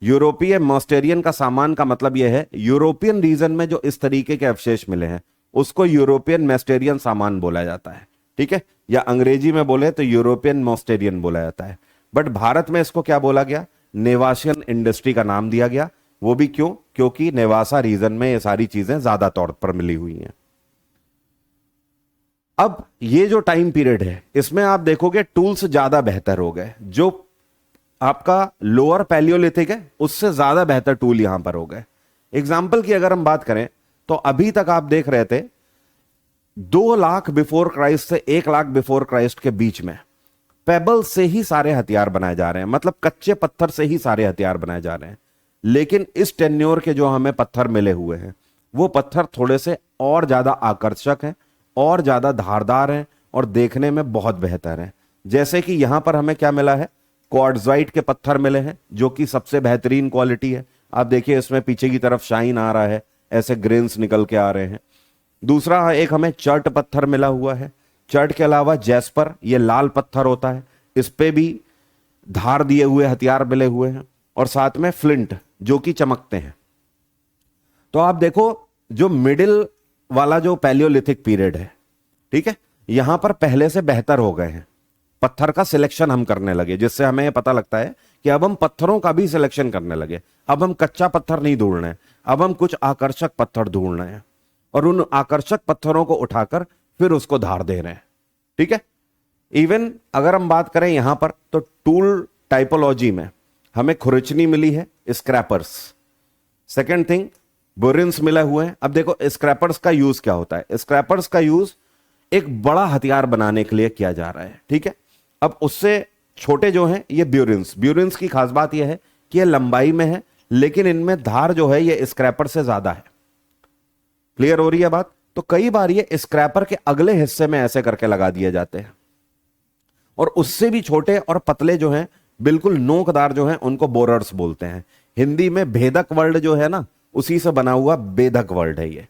यूरोपीय मोस्टेरियन का सामान का मतलब यह है यूरोपियन रीजन में जो इस तरीके के अवशेष मिले हैं उसको यूरोपियन मोस्टेरियन सामान बोला जाता है, ठीक है, या अंग्रेजी में बोले तो यूरोपियन मोस्टेरियन बोला जाता है। बट भारत में इसको क्या बोला गया? नेवासियन इंडस्ट्री का नाम दिया गया। वो भी क्यों? क्योंकि नेवासा रीजन में ये सारी चीजें ज्यादा तौर पर मिली हुई हैं। अब ये जो टाइम पीरियड है इसमें आप देखोगे टूल्स ज्यादा बेहतर हो गए। जो आपका लोअर पैलियोलिथिक है उससे ज्यादा बेहतर टूल यहां पर हो गए। एग्जाम्पल की अगर हम बात करें तो अभी तक आप देख रहे थे 2 लाख बिफोर क्राइस्ट से 1 लाख बिफोर क्राइस्ट के बीच में पेबल से ही सारे हथियार बनाए जा रहे हैं, मतलब कच्चे पत्थर से ही सारे हथियार बनाए जा रहे हैं। लेकिन इस टेन्योर के जो हमें पत्थर मिले हुए हैं वो पत्थर थोड़े से और ज्यादा आकर्षक हैं और ज्यादा धारदार हैं और देखने में बहुत बेहतर हैं। जैसे कि यहां पर हमें क्या मिला है? क्वार्ट्जाइट के पत्थर मिले हैं जो कि सबसे बेहतरीन क्वालिटी है। आप देखिए इसमें पीछे की तरफ शाइन आ रहा है, ऐसे ग्रेन्स निकल के आ रहे हैं। दूसरा एक हमें चर्ट पत्थर मिला हुआ है। चर्ट के अलावा जैस्पर, ये लाल पत्थर होता है, इस पे भी धार दिए हुए हथियार मिले हुए हैं। और साथ में फ्लिंट जो कि चमकते हैं। तो आप देखो जो मिडिल वाला जो पैलियोलिथिक पीरियड है, ठीक है, यहां पर पहले से बेहतर हो गए हैं। पत्थर का सिलेक्शन हम करने लगे, जिससे हमें यह पता लगता है कि अब हम पत्थरों का भी सिलेक्शन करने लगे। अब हम कच्चा पत्थर नहीं ढूंढ रहे हैं, अब हम कुछ आकर्षक पत्थर ढूंढ रहे हैं और उन आकर्षक पत्थरों को उठाकर फिर उसको धार दे रहे हैं, ठीक है। इवन अगर हम बात करें यहां पर तो टूल टाइपोलॉजी में हमें खुरचनी मिली है, स्क्रैपर्स। सेकेंड थिंग, बुरिन्स मिला हुए हैं। अब देखो स्क्रैपर्स का यूज क्या होता है? स्क्रैपर्स का यूज एक बड़ा हथियार बनाने के लिए किया जा रहा है, ठीक है। अब उससे छोटे जो हैं ये ब्यूरिन्स। ब्यूरिन्स की खास बात यह है कि ये लंबाई में है लेकिन इनमें धार जो है ये स्क्रैपर से ज्यादा है। क्लियर हो रही है बात? तो कई बार ये स्क्रैपर के अगले हिस्से में ऐसे करके लगा दिए जाते हैं और उससे भी छोटे और पतले जो हैं बिल्कुल नोकदार जो हैं उनको बोरर्स बोलते हैं। हिंदी में भेदक वर्ड जो है ना, उसी से बना हुआ बेधक वर्ड है ये।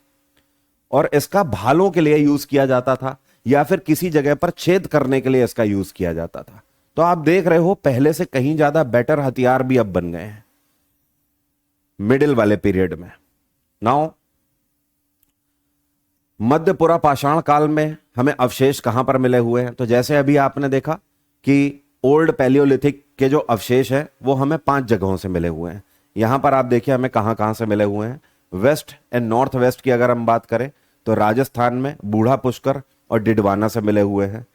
और इसका भालों के लिए यूज किया जाता था या फिर किसी जगह पर छेद करने के लिए इसका यूज किया जाता था। तो आप देख रहे हो पहले से कहीं ज्यादा बेटर हथियार भी अब बन गए हैं मिडिल वाले पीरियड में। नाउ मध्यपुरा पाषाण काल में हमें अवशेष कहां पर मिले हुए हैं? तो जैसे अभी आपने देखा कि ओल्ड पैलियोलिथिक के जो अवशेष है वो हमें 5 जगहों से मिले हुए हैं। यहां पर आप देखिए हमें कहां कहां से मिले हुए हैं। वेस्ट एंड नॉर्थ वेस्ट की अगर हम बात करें तो राजस्थान में बूढ़ा पुष्कर और डिडवाना से मिले हुए हैं।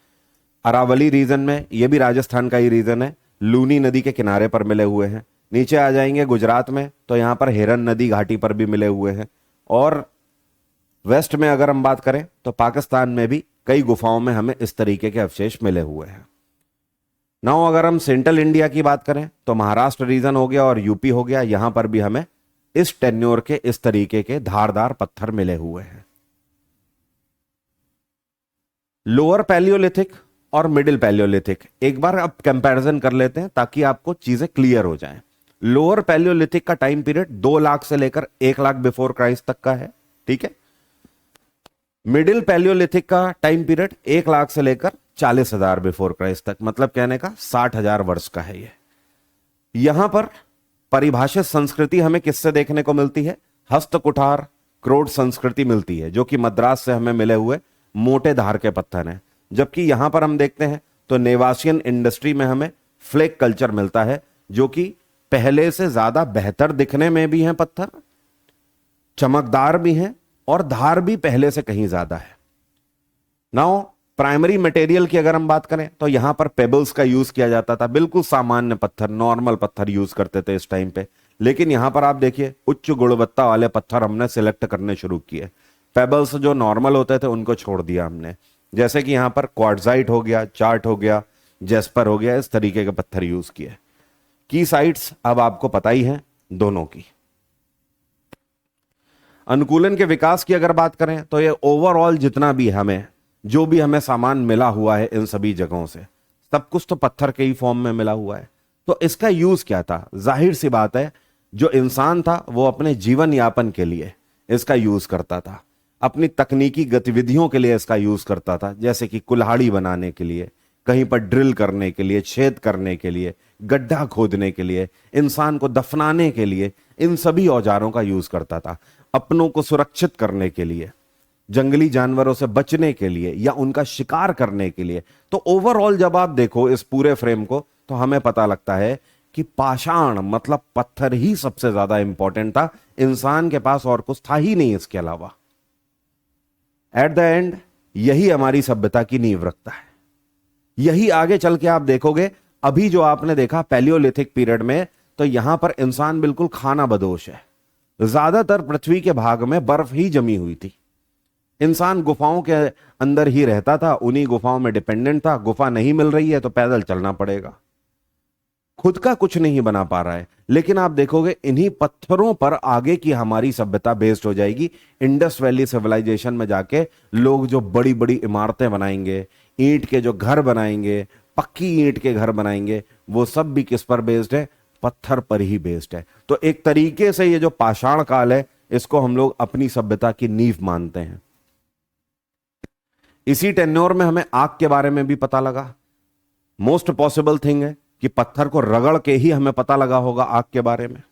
अरावली रीजन में, ये भी राजस्थान का ही रीजन है, लूनी नदी के किनारे पर मिले हुए हैं। नीचे आ जाएंगे गुजरात में तो यहां पर हिरन नदी घाटी पर भी मिले हुए हैं। और वेस्ट में अगर हम बात करें तो पाकिस्तान में भी कई गुफाओं में हमें इस तरीके के अवशेष मिले हुए हैं। नाउ अगर हम सेंट्रल इंडिया की बात करें तो महाराष्ट्र रीजन हो गया और यूपी हो गया, यहां पर भी हमें इस टेन्योर के इस तरीके के धारदार पत्थर मिले हुए हैं। लोअर पैलियोलिथिक और मिडिल पैलियोलिथिक एक बार अब कंपैरिजन कर लेते हैं ताकि आपको चीजें क्लियर हो जाएं। लोअर पैलियोलिथिक का टाइम पीरियड 2 लाख से लेकर 1 लाख बिफोर क्राइस्ट तक का है, ठीक है। मिडिल पैलियोलिथिक का टाइम पीरियड 1 लाख से लेकर 40,000 बिफोर क्राइस्ट तक, मतलब कहने का 60,000 वर्ष का है ये। यहां पर परिभाषित संस्कृति हमें किससे देखने को मिलती है? हस्त कुठार क्रोड संस्कृति मिलती है जो कि मद्रास से हमें मिले हुए मोटे धार के पत्थर हैं। जबकि यहां पर हम देखते हैं तो नेवासियन इंडस्ट्री में हमें फ्लेक कल्चर मिलता है जो कि पहले से ज्यादा बेहतर दिखने में भी हैं पत्थर, चमकदार भी हैं, और धार भी पहले से कहीं ज्यादा है। नाउ प्राइमरी मटेरियल की अगर हम बात करें तो यहां पर पेबल्स का यूज किया जाता था, बिल्कुल सामान्य पत्थर, नॉर्मल पत्थर यूज करते थे इस टाइम पे। लेकिन यहां पर आप देखिए उच्च गुणवत्ता वाले पत्थर हमने सिलेक्ट करने शुरू किए। पेबल्स जो नॉर्मल होते थे उनको छोड़ दिया हमने, जैसे कि यहां पर क्वार्ट्जाइट हो गया, चार्ट हो गया, जेस्पर हो गया, इस तरीके के पत्थर यूज किए। की साइट्स अब आपको पता ही है दोनों की। अनुकूलन के विकास की अगर बात करें तो ये ओवरऑल जितना भी हमें जो भी हमें सामान मिला हुआ है इन सभी जगहों से, सब कुछ तो पत्थर के ही फॉर्म में मिला हुआ है। तो इसका यूज क्या था? जाहिर सी बात है, जो इंसान था वो अपने जीवन यापन के लिए इसका यूज करता था, अपनी तकनीकी गतिविधियों के लिए इसका यूज करता था, जैसे कि कुल्हाड़ी बनाने के लिए, कहीं पर ड्रिल करने के लिए, छेद करने के लिए, गड्ढा खोदने के लिए, इंसान को दफनाने के लिए, इन सभी औजारों का यूज करता था। अपनों को सुरक्षित करने के लिए, जंगली जानवरों से बचने के लिए, या उनका शिकार करने के लिए। तो ओवरऑल जब आप देखो इस पूरे फ्रेम को तो हमें पता लगता है कि पाषाण मतलब पत्थर ही सबसे ज्यादा इंपॉर्टेंट था, इंसान के पास और कुछ था ही नहीं इसके अलावा। एट द एंड यही हमारी सभ्यता की नींव रखता है। यही आगे चल के आप देखोगे, अभी जो आपने देखा पैलियोलिथिक पीरियड में, तो यहां पर इंसान बिल्कुल खाना बदोश है। ज्यादातर पृथ्वी के भाग में बर्फ ही जमी हुई थी, इंसान गुफाओं के अंदर ही रहता था, उन्हीं गुफाओं में डिपेंडेंट था। गुफा नहीं मिल रही है तो पैदल चलना पड़ेगा, खुद का कुछ नहीं बना पा रहा है। लेकिन आप देखोगे इन्हीं पत्थरों पर आगे की हमारी सभ्यता बेस्ड हो जाएगी। इंडस वैली सिविलाइजेशन में जाके लोग जो बड़ी बड़ी इमारतें बनाएंगे, ईंट के जो घर बनाएंगे, पक्की ईंट के घर बनाएंगे, वो सब भी किस पर बेस्ड है? पत्थर पर ही बेस्ड है। तो एक तरीके से ये जो पाषाण काल है, इसको हम लोग अपनी सभ्यता की नींव मानते हैं। इसी टेन्योर में हमें आग के बारे में भी पता लगा। मोस्ट पॉसिबल थिंग है कि पत्थर को रगड़ के ही हमें पता लगा होगा आग के बारे में।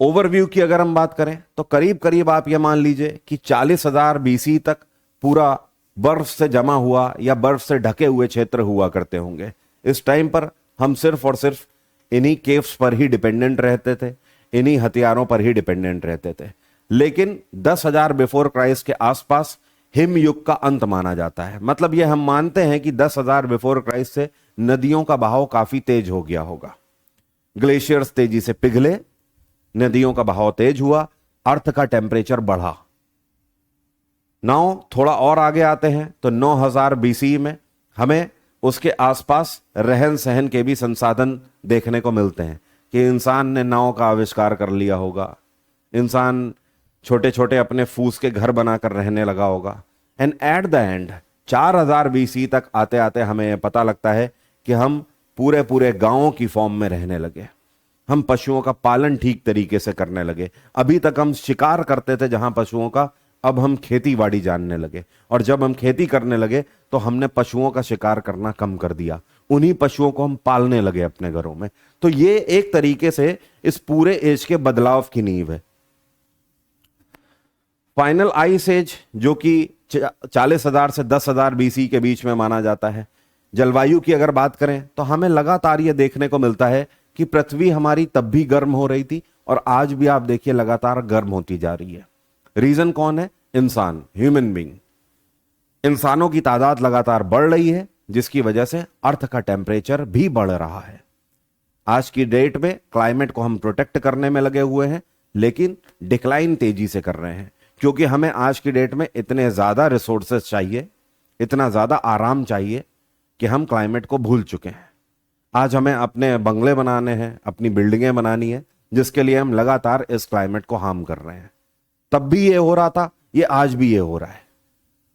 ओवरव्यू की अगर हम बात करें तो करीब करीब आप यह मान लीजिए कि 40,000 BC तक पूरा बर्फ से जमा हुआ या बर्फ से ढके हुए क्षेत्र हुआ करते होंगे। इस टाइम पर हम सिर्फ और सिर्फ इन्हीं केव्स पर ही डिपेंडेंट रहते थे, इन्हीं हथियारों पर ही डिपेंडेंट रहते थे। लेकिन 10,000 बिफोर क्राइस्ट के आसपास हिम युग का अंत माना जाता है। मतलब यह हम मानते हैं कि 10,000 बिफोर क्राइस्ट से नदियों का बहाव काफी तेज हो गया होगा। ग्लेशियर्स तेजी से पिघले, नदियों का बहाव तेज हुआ, अर्थ का टेम्परेचर बढ़ा। नाउ थोड़ा और आगे आते हैं तो 9,000 BC में हमें उसके आसपास रहन सहन के भी संसाधन देखने को मिलते हैं कि इंसान ने नाव का आविष्कार कर लिया होगा, इंसान छोटे छोटे अपने फूस के घर बनाकर रहने लगा होगा। And at the end 4,000 BC तक आते आते हमें पता लगता है कि हम पूरे पूरे गांवों की फॉर्म में रहने लगे, हम पशुओं का पालन ठीक तरीके से करने लगे। अभी तक हम शिकार करते थे जहां पशुओं का, अब हम खेती बाड़ी जानने लगे, और जब हम खेती करने लगे तो हमने पशुओं का शिकार करना कम कर दिया, उन्हीं पशुओं को हम पालने लगे अपने घरों में। तो ये एक तरीके से इस पूरे एज के बदलाव की नींव है। फाइनल आइस एज जो कि 40,000 से 10,000 BC के बीच में माना जाता है। जलवायु की अगर बात करें तो हमें लगातार यह देखने को मिलता है कि पृथ्वी हमारी तब भी गर्म हो रही थी और आज भी आप देखिए लगातार गर्म होती जा रही है। रीजन कौन है? इंसान, ह्यूमन बीइंग। इंसानों की तादाद लगातार बढ़ रही है, जिसकी वजह से अर्थ का टेम्परेचर भी बढ़ रहा है। आज की डेट में क्लाइमेट को हम प्रोटेक्ट करने में लगे हुए हैं, लेकिन डिक्लाइन तेजी से कर रहे हैं, क्योंकि हमें आज की डेट में इतने ज्यादा रिसोर्सेस चाहिए, इतना ज्यादा आराम चाहिए कि हम क्लाइमेट को भूल चुके हैं। आज हमें अपने बंगले बनाने हैं, अपनी बिल्डिंगें बनानी है, जिसके लिए हम लगातार इस क्लाइमेट को हार्म कर रहे हैं। तब भी ये हो रहा था, ये आज भी ये हो रहा है।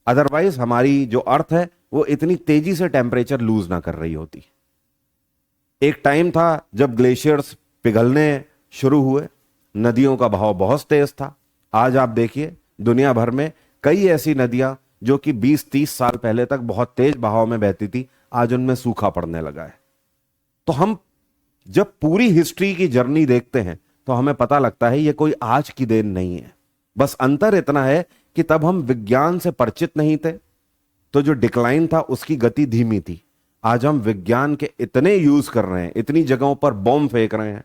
अदरवाइज हमारी जो अर्थ है वो इतनी तेजी से टेम्परेचर लूज ना कर रही होती। एक टाइम था जब ग्लेशियर्स पिघलने शुरू हुए, नदियों का बहाव बहुत तेज था। आज आप देखिए दुनिया भर में कई ऐसी नदियां जो कि 20-30 साल पहले तक बहुत तेज बहाव में बहती थी, आज उनमें सूखा पड़ने लगा है। तो हम जब पूरी हिस्ट्री की जर्नी देखते हैं तो हमें पता लगता है ये कोई आज की देन नहीं है। बस अंतर इतना है कि तब हम विज्ञान से परिचित नहीं थे, तो जो डिक्लाइन था उसकी गति धीमी थी। आज हम विज्ञान के इतने यूज कर रहे हैं, इतनी जगहों पर बॉम्ब फेंक रहे हैं,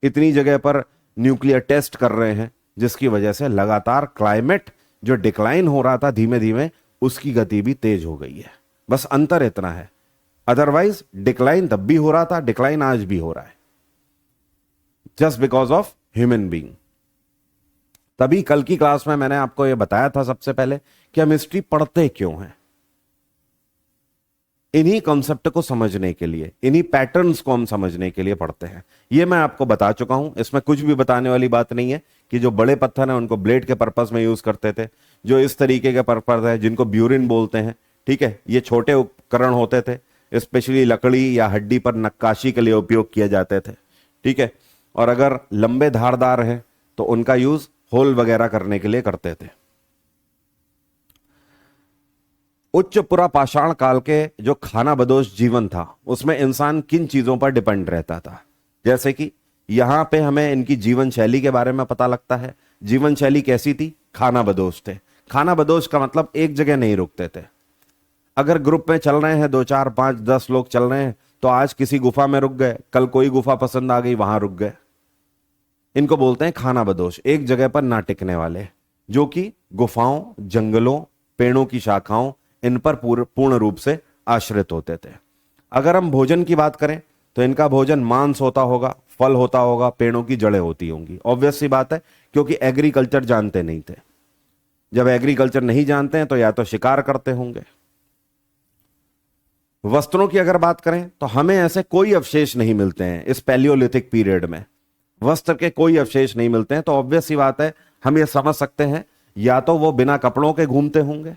इतनी जगह पर न्यूक्लियर टेस्ट कर रहे हैं, जिसकी वजह से लगातार क्लाइमेट जो डिक्लाइन हो रहा था धीमे धीमे, उसकी गति भी तेज हो गई है। बस अंतर इतना है, अदरवाइज डिक्लाइन तब भी हो रहा था, डिक्लाइन आज भी हो रहा है, just because of human being. तभी कल की क्लास में मैंने आपको यह बताया था सबसे पहले कि हम हिस्ट्री पढ़ते क्यों हैं, इन्हीं कॉन्सेप्ट को समझने के लिए, इन्हीं पैटर्न्स को हम समझने के लिए पढ़ते हैं। यह मैं आपको बता चुका हूं, इसमें कुछ भी बताने वाली बात नहीं है कि जो बड़े पत्थर हैं उनको ब्लेड के पर्पस में यूज करते थे, जो इस तरीके के पर्पस है जिनको ब्यूरिन बोलते हैं, ठीक है, ये छोटे उपकरण होते थे, स्पेशली लकड़ी या हड्डी पर नक्काशी के लिए उपयोग किए जाते थे, ठीक है, और अगर लंबे धारदार हैं तो उनका यूज होल वगैरह करने के लिए करते थे। उच्च पुरा पाषाण काल के जो खानाबदोश जीवन था उसमें इंसान किन चीजों पर डिपेंड रहता था, जैसे कि यहां पे हमें इनकी जीवन शैली के बारे में पता लगता है। जीवन शैली कैसी थी? खानाबदोश थे। खानाबदोश का मतलब एक जगह नहीं रुकते थे। अगर ग्रुप में चल रहे हैं, 2 4 5 10 लोग चल रहे हैं, तो आज किसी गुफा में रुक गए, कल कोई गुफा पसंद आ गई वहां रुक गए। इनको बोलते हैं खानाबदोश, एक जगह पर ना टिकने वाले, जो कि गुफाओं, जंगलों, पेड़ों की शाखाओं, इन पर पूर्ण रूप से आश्रित होते थे। अगर हम भोजन की बात करें तो इनका भोजन मांस होता होगा, फल होता होगा, पेड़ों की जड़ें होती होंगी। ऑब्वियस सी बात है, क्योंकि एग्रीकल्चर जानते नहीं थे। जब एग्रीकल्चर नहीं जानते हैं तो या तो शिकार करते होंगे। वस्त्रों की अगर बात करें तो हमें ऐसे कोई अवशेष नहीं मिलते हैं इस पैलियोलिथिक पीरियड में, वस्त्र के कोई अवशेष नहीं मिलते हैं। तो ऑब्वियस सी बात है, हम ये समझ सकते हैं या तो वो बिना कपड़ों के घूमते होंगे,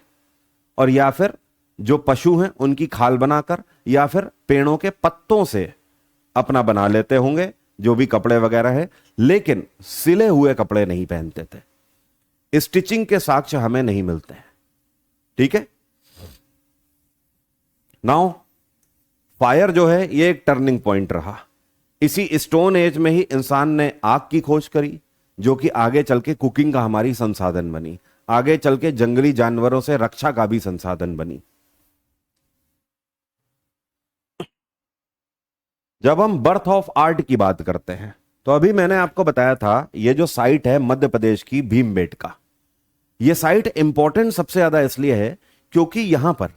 और या फिर जो पशु हैं उनकी खाल बनाकर, या फिर पेड़ों के पत्तों से अपना बना लेते होंगे जो भी कपड़े वगैरह है, लेकिन सिले हुए कपड़े नहीं पहनते थे। स्टिचिंग के साक्ष्य हमें नहीं मिलते हैं, ठीक है। नाउ फायर जो है ये एक टर्निंग पॉइंट रहा। इसी स्टोन एज में ही इंसान ने आग की खोज करी, जो कि आगे चल के कुकिंग का हमारी संसाधन बनी, आगे चल के जंगली जानवरों से रक्षा का भी संसाधन बनी। जब हम बर्थ ऑफ आर्ट की बात करते हैं तो अभी मैंने आपको बताया था, ये जो साइट है मध्य प्रदेश की भीमबेटका, ये साइट इंपॉर्टेंट सबसे ज्यादा इसलिए है क्योंकि यहां पर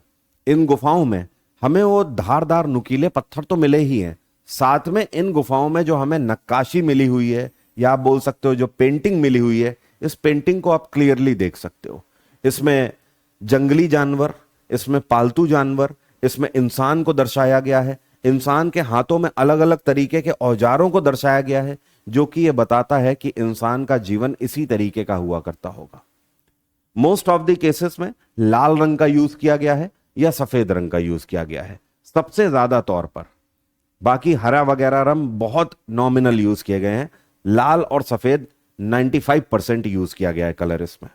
इन गुफाओं में हमें वो धारदार नुकीले पत्थर तो मिले ही हैं, साथ में इन गुफाओं में जो हमें नक्काशी मिली हुई है, या आप बोल सकते हो जो पेंटिंग मिली हुई है, इस पेंटिंग को आप क्लियरली देख सकते हो। इसमें जंगली जानवर, इसमें पालतू जानवर, इसमें इंसान को दर्शाया गया है। इंसान के हाथों में अलग अलग तरीके के औजारों को दर्शाया गया है, जो कि यह बताता है कि इंसान का जीवन इसी तरीके का हुआ करता होगा। मोस्ट ऑफ द केसेस में लाल रंग का यूज किया गया है या सफेद रंग का यूज किया गया है सबसे ज्यादा तौर पर। बाकी हरा वगैरह रंग बहुत नॉमिनल यूज किए गए हैं। लाल और सफेद 95% यूज किया गया है कलर इसमें।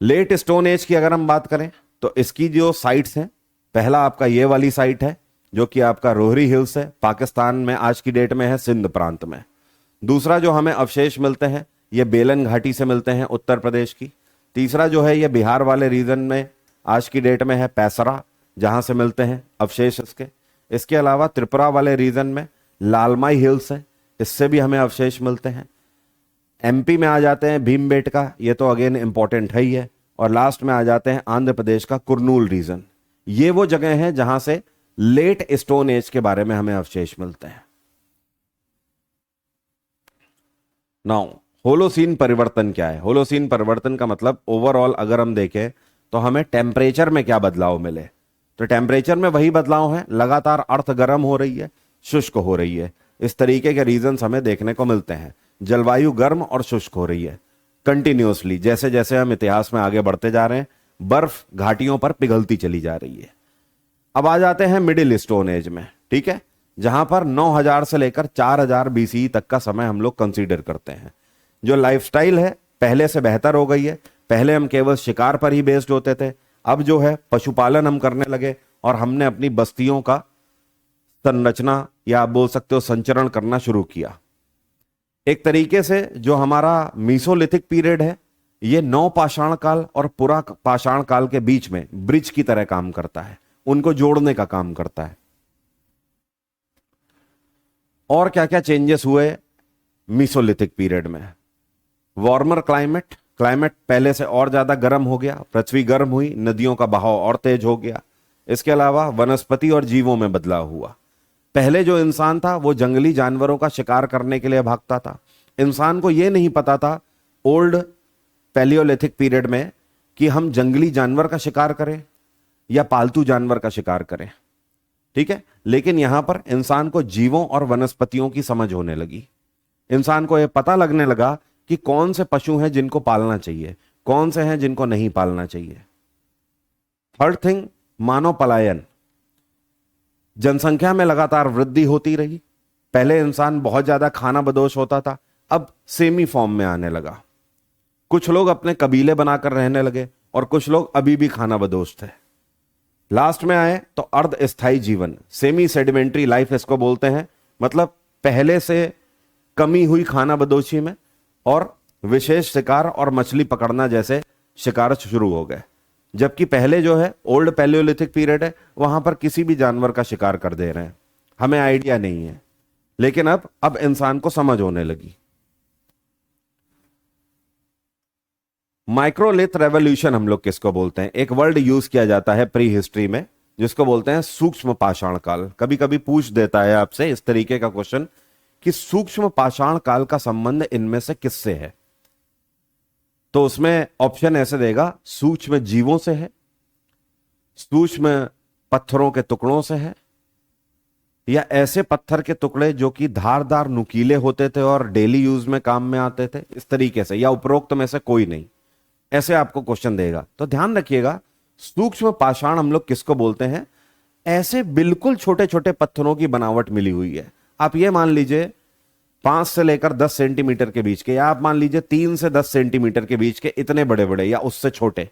लेट स्टोन एज की अगर हम बात करें तो इसकी जो साइट्स हैं, पहला आपका ये वाली साइट है जो कि आपका रोहरी हिल्स है, पाकिस्तान में आज की डेट में है, सिंध प्रांत में। दूसरा जो हमें अवशेष मिलते हैं ये बेलन घाटी से मिलते हैं, उत्तर प्रदेश की। तीसरा जो है ये बिहार वाले रीजन में आज की डेट में है, पैसरा, जहां से मिलते हैं अवशेष इसके। इसके अलावा त्रिपुरा वाले रीजन में लालमाई हिल्स है, इससे भी हमें अवशेष मिलते हैं। एमपी में आ जाते हैं भीमबेटका, ये तो अगेन इंपॉर्टेंट है ही है। और लास्ट में आ जाते हैं आंध्र प्रदेश का कुर्नूल रीजन। ये वो जगह है जहां से लेट स्टोन एज के बारे में हमें अवशेष मिलते हैं। नाउ होलोसीन परिवर्तन क्या है? होलोसीन परिवर्तन का मतलब ओवरऑल अगर हम देखें तो हमें टेम्परेचर में क्या बदलाव मिले, तो टेम्परेचर में वही बदलाव है, लगातार अर्थ गर्म हो रही है, शुष्क हो रही है। इस तरीके के रीजंस हमें देखने को मिलते हैं। जलवायु गर्म और शुष्क हो रही है कंटिन्यूअसली। जैसे जैसे हम इतिहास में आगे बढ़ते जा रहे हैं, बर्फ घाटियों पर पिघलती चली जा रही है। अब आ जाते हैं मिडिल स्टोन एज में, ठीक है, जहां पर 9000 से लेकर 4000 बीसी तक का समय हम लोग कंसीडर करते हैं। जो लाइफस्टाइल है पहले से बेहतर हो गई है। पहले हम केवल शिकार पर ही बेस्ड होते थे, अब जो है पशुपालन हम करने लगे और हमने अपनी बस्तियों का संरचना या आप बोल सकते हो संचरण करना शुरू किया। एक तरीके से जो हमारा मीसोलिथिक पीरियड है ये नौ पाषाण काल और पुरा पाषाण काल के बीच में ब्रिज की तरह काम करता है, उनको जोड़ने का काम करता है। और क्या क्या चेंजेस हुए मीसोलिथिक पीरियड में? वार्मर क्लाइमेट, क्लाइमेट पहले से और ज्यादा गर्म हो गया, पृथ्वी गर्म हुई, नदियों का बहाव और तेज हो गया। इसके अलावा वनस्पति और जीवों में बदलाव हुआ। पहले जो इंसान था वो जंगली जानवरों का शिकार करने के लिए भागता था। इंसान को यह नहीं पता था ओल्ड पैलियोलिथिक पीरियड में कि हम जंगली जानवर का शिकार करें या पालतू जानवर का शिकार करें, ठीक है। लेकिन यहां पर इंसान को जीवों और वनस्पतियों की समझ होने लगी। इंसान को यह पता लगने लगा कि कौन से पशु हैं जिनको पालना चाहिए, कौन से हैं जिनको नहीं पालना चाहिए। थर्ड थिंग, मानव पलायन। जनसंख्या में लगातार वृद्धि होती रही। पहले इंसान बहुत ज्यादा खाना बदोश होता था, अब सेमी फॉर्म में आने लगा। कुछ लोग अपने कबीले बनाकर रहने लगे और कुछ लोग अभी भी खाना बदोश थे। लास्ट में आए तो अर्ध स्थायी जीवन, सेमी सेडिमेंट्री लाइफ इसको बोलते हैं। मतलब पहले से कमी हुई खाना बदोशी में और विशेष शिकार और मछली पकड़ना जैसे शिकार शुरू हो गए। जबकि पहले जो है ओल्ड पैलियोलिथिक पीरियड है, वहां पर किसी भी जानवर का शिकार कर दे रहे हैं, हमें आइडिया नहीं है। लेकिन अब इंसान को समझ होने लगी। माइक्रोलिथ रेवोल्यूशन हम लोग किसको बोलते हैं? एक वर्ड यूज किया जाता है प्री हिस्ट्री में जिसको बोलते हैं सूक्ष्म पाषाण काल। कभी कभी पूछ देता है आपसे इस तरीके का क्वेश्चन कि सूक्ष्म पाषाण काल का संबंध इनमें से किससे है? तो उसमें ऑप्शन ऐसे देगा, सूक्ष्म जीवों से है, सूक्ष्म पत्थरों के टुकड़ों से है, या ऐसे पत्थर के टुकड़े जो कि धारदार नुकीले होते थे और डेली यूज में काम में आते थे, इस तरीके से, या उपरोक्त में से कोई नहीं। ऐसे आपको क्वेश्चन देगा। तो ध्यान रखिएगा, सूक्ष्म पाषाण हम लोग किसको बोलते हैं? ऐसे बिल्कुल छोटे छोटे पत्थरों की बनावट मिली हुई है। आप ये मान लीजिए 5 से लेकर 10 सेंटीमीटर के बीच के, या आप मान लीजिए 3 से 10 सेंटीमीटर के बीच के इतने बड़े बड़े या उससे छोटे,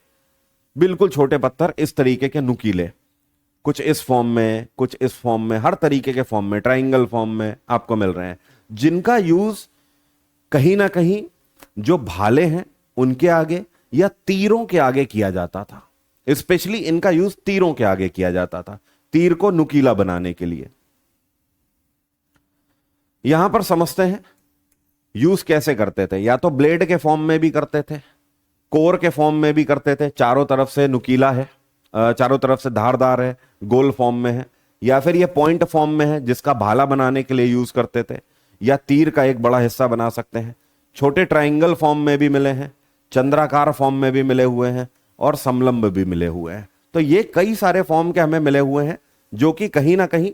बिल्कुल छोटे पत्थर इस तरीके के नुकीले, कुछ इस फॉर्म में, कुछ इस फॉर्म में, हर तरीके के फॉर्म में, ट्राइंगल फॉर्म में आपको मिल रहे हैं, जिनका यूज कहीं ना कहीं जो भाले हैं उनके आगे या तीरों के आगे किया जाता था। स्पेशली इनका यूज तीरों के आगे किया जाता था, तीर को नुकीला बनाने के लिए। यहां पर समझते हैं यूज कैसे करते थे। या तो ब्लेड के फॉर्म में भी करते थे, कोर के फॉर्म में भी करते थे, चारों तरफ से नुकीला है, चारों तरफ से धारदार है, गोल फॉर्म में है, या फिर ये पॉइंट फॉर्म में है जिसका भाला बनाने के लिए यूज करते थे, या तीर का एक बड़ा हिस्सा बना सकते हैं। छोटे ट्राइंगल फॉर्म में भी मिले हैं, चंद्राकार फॉर्म में भी मिले हुए हैं, और समलंब भी मिले हुए हैं। तो ये कई सारे फॉर्म के हमें मिले हुए हैं जो कि कहीं ना कहीं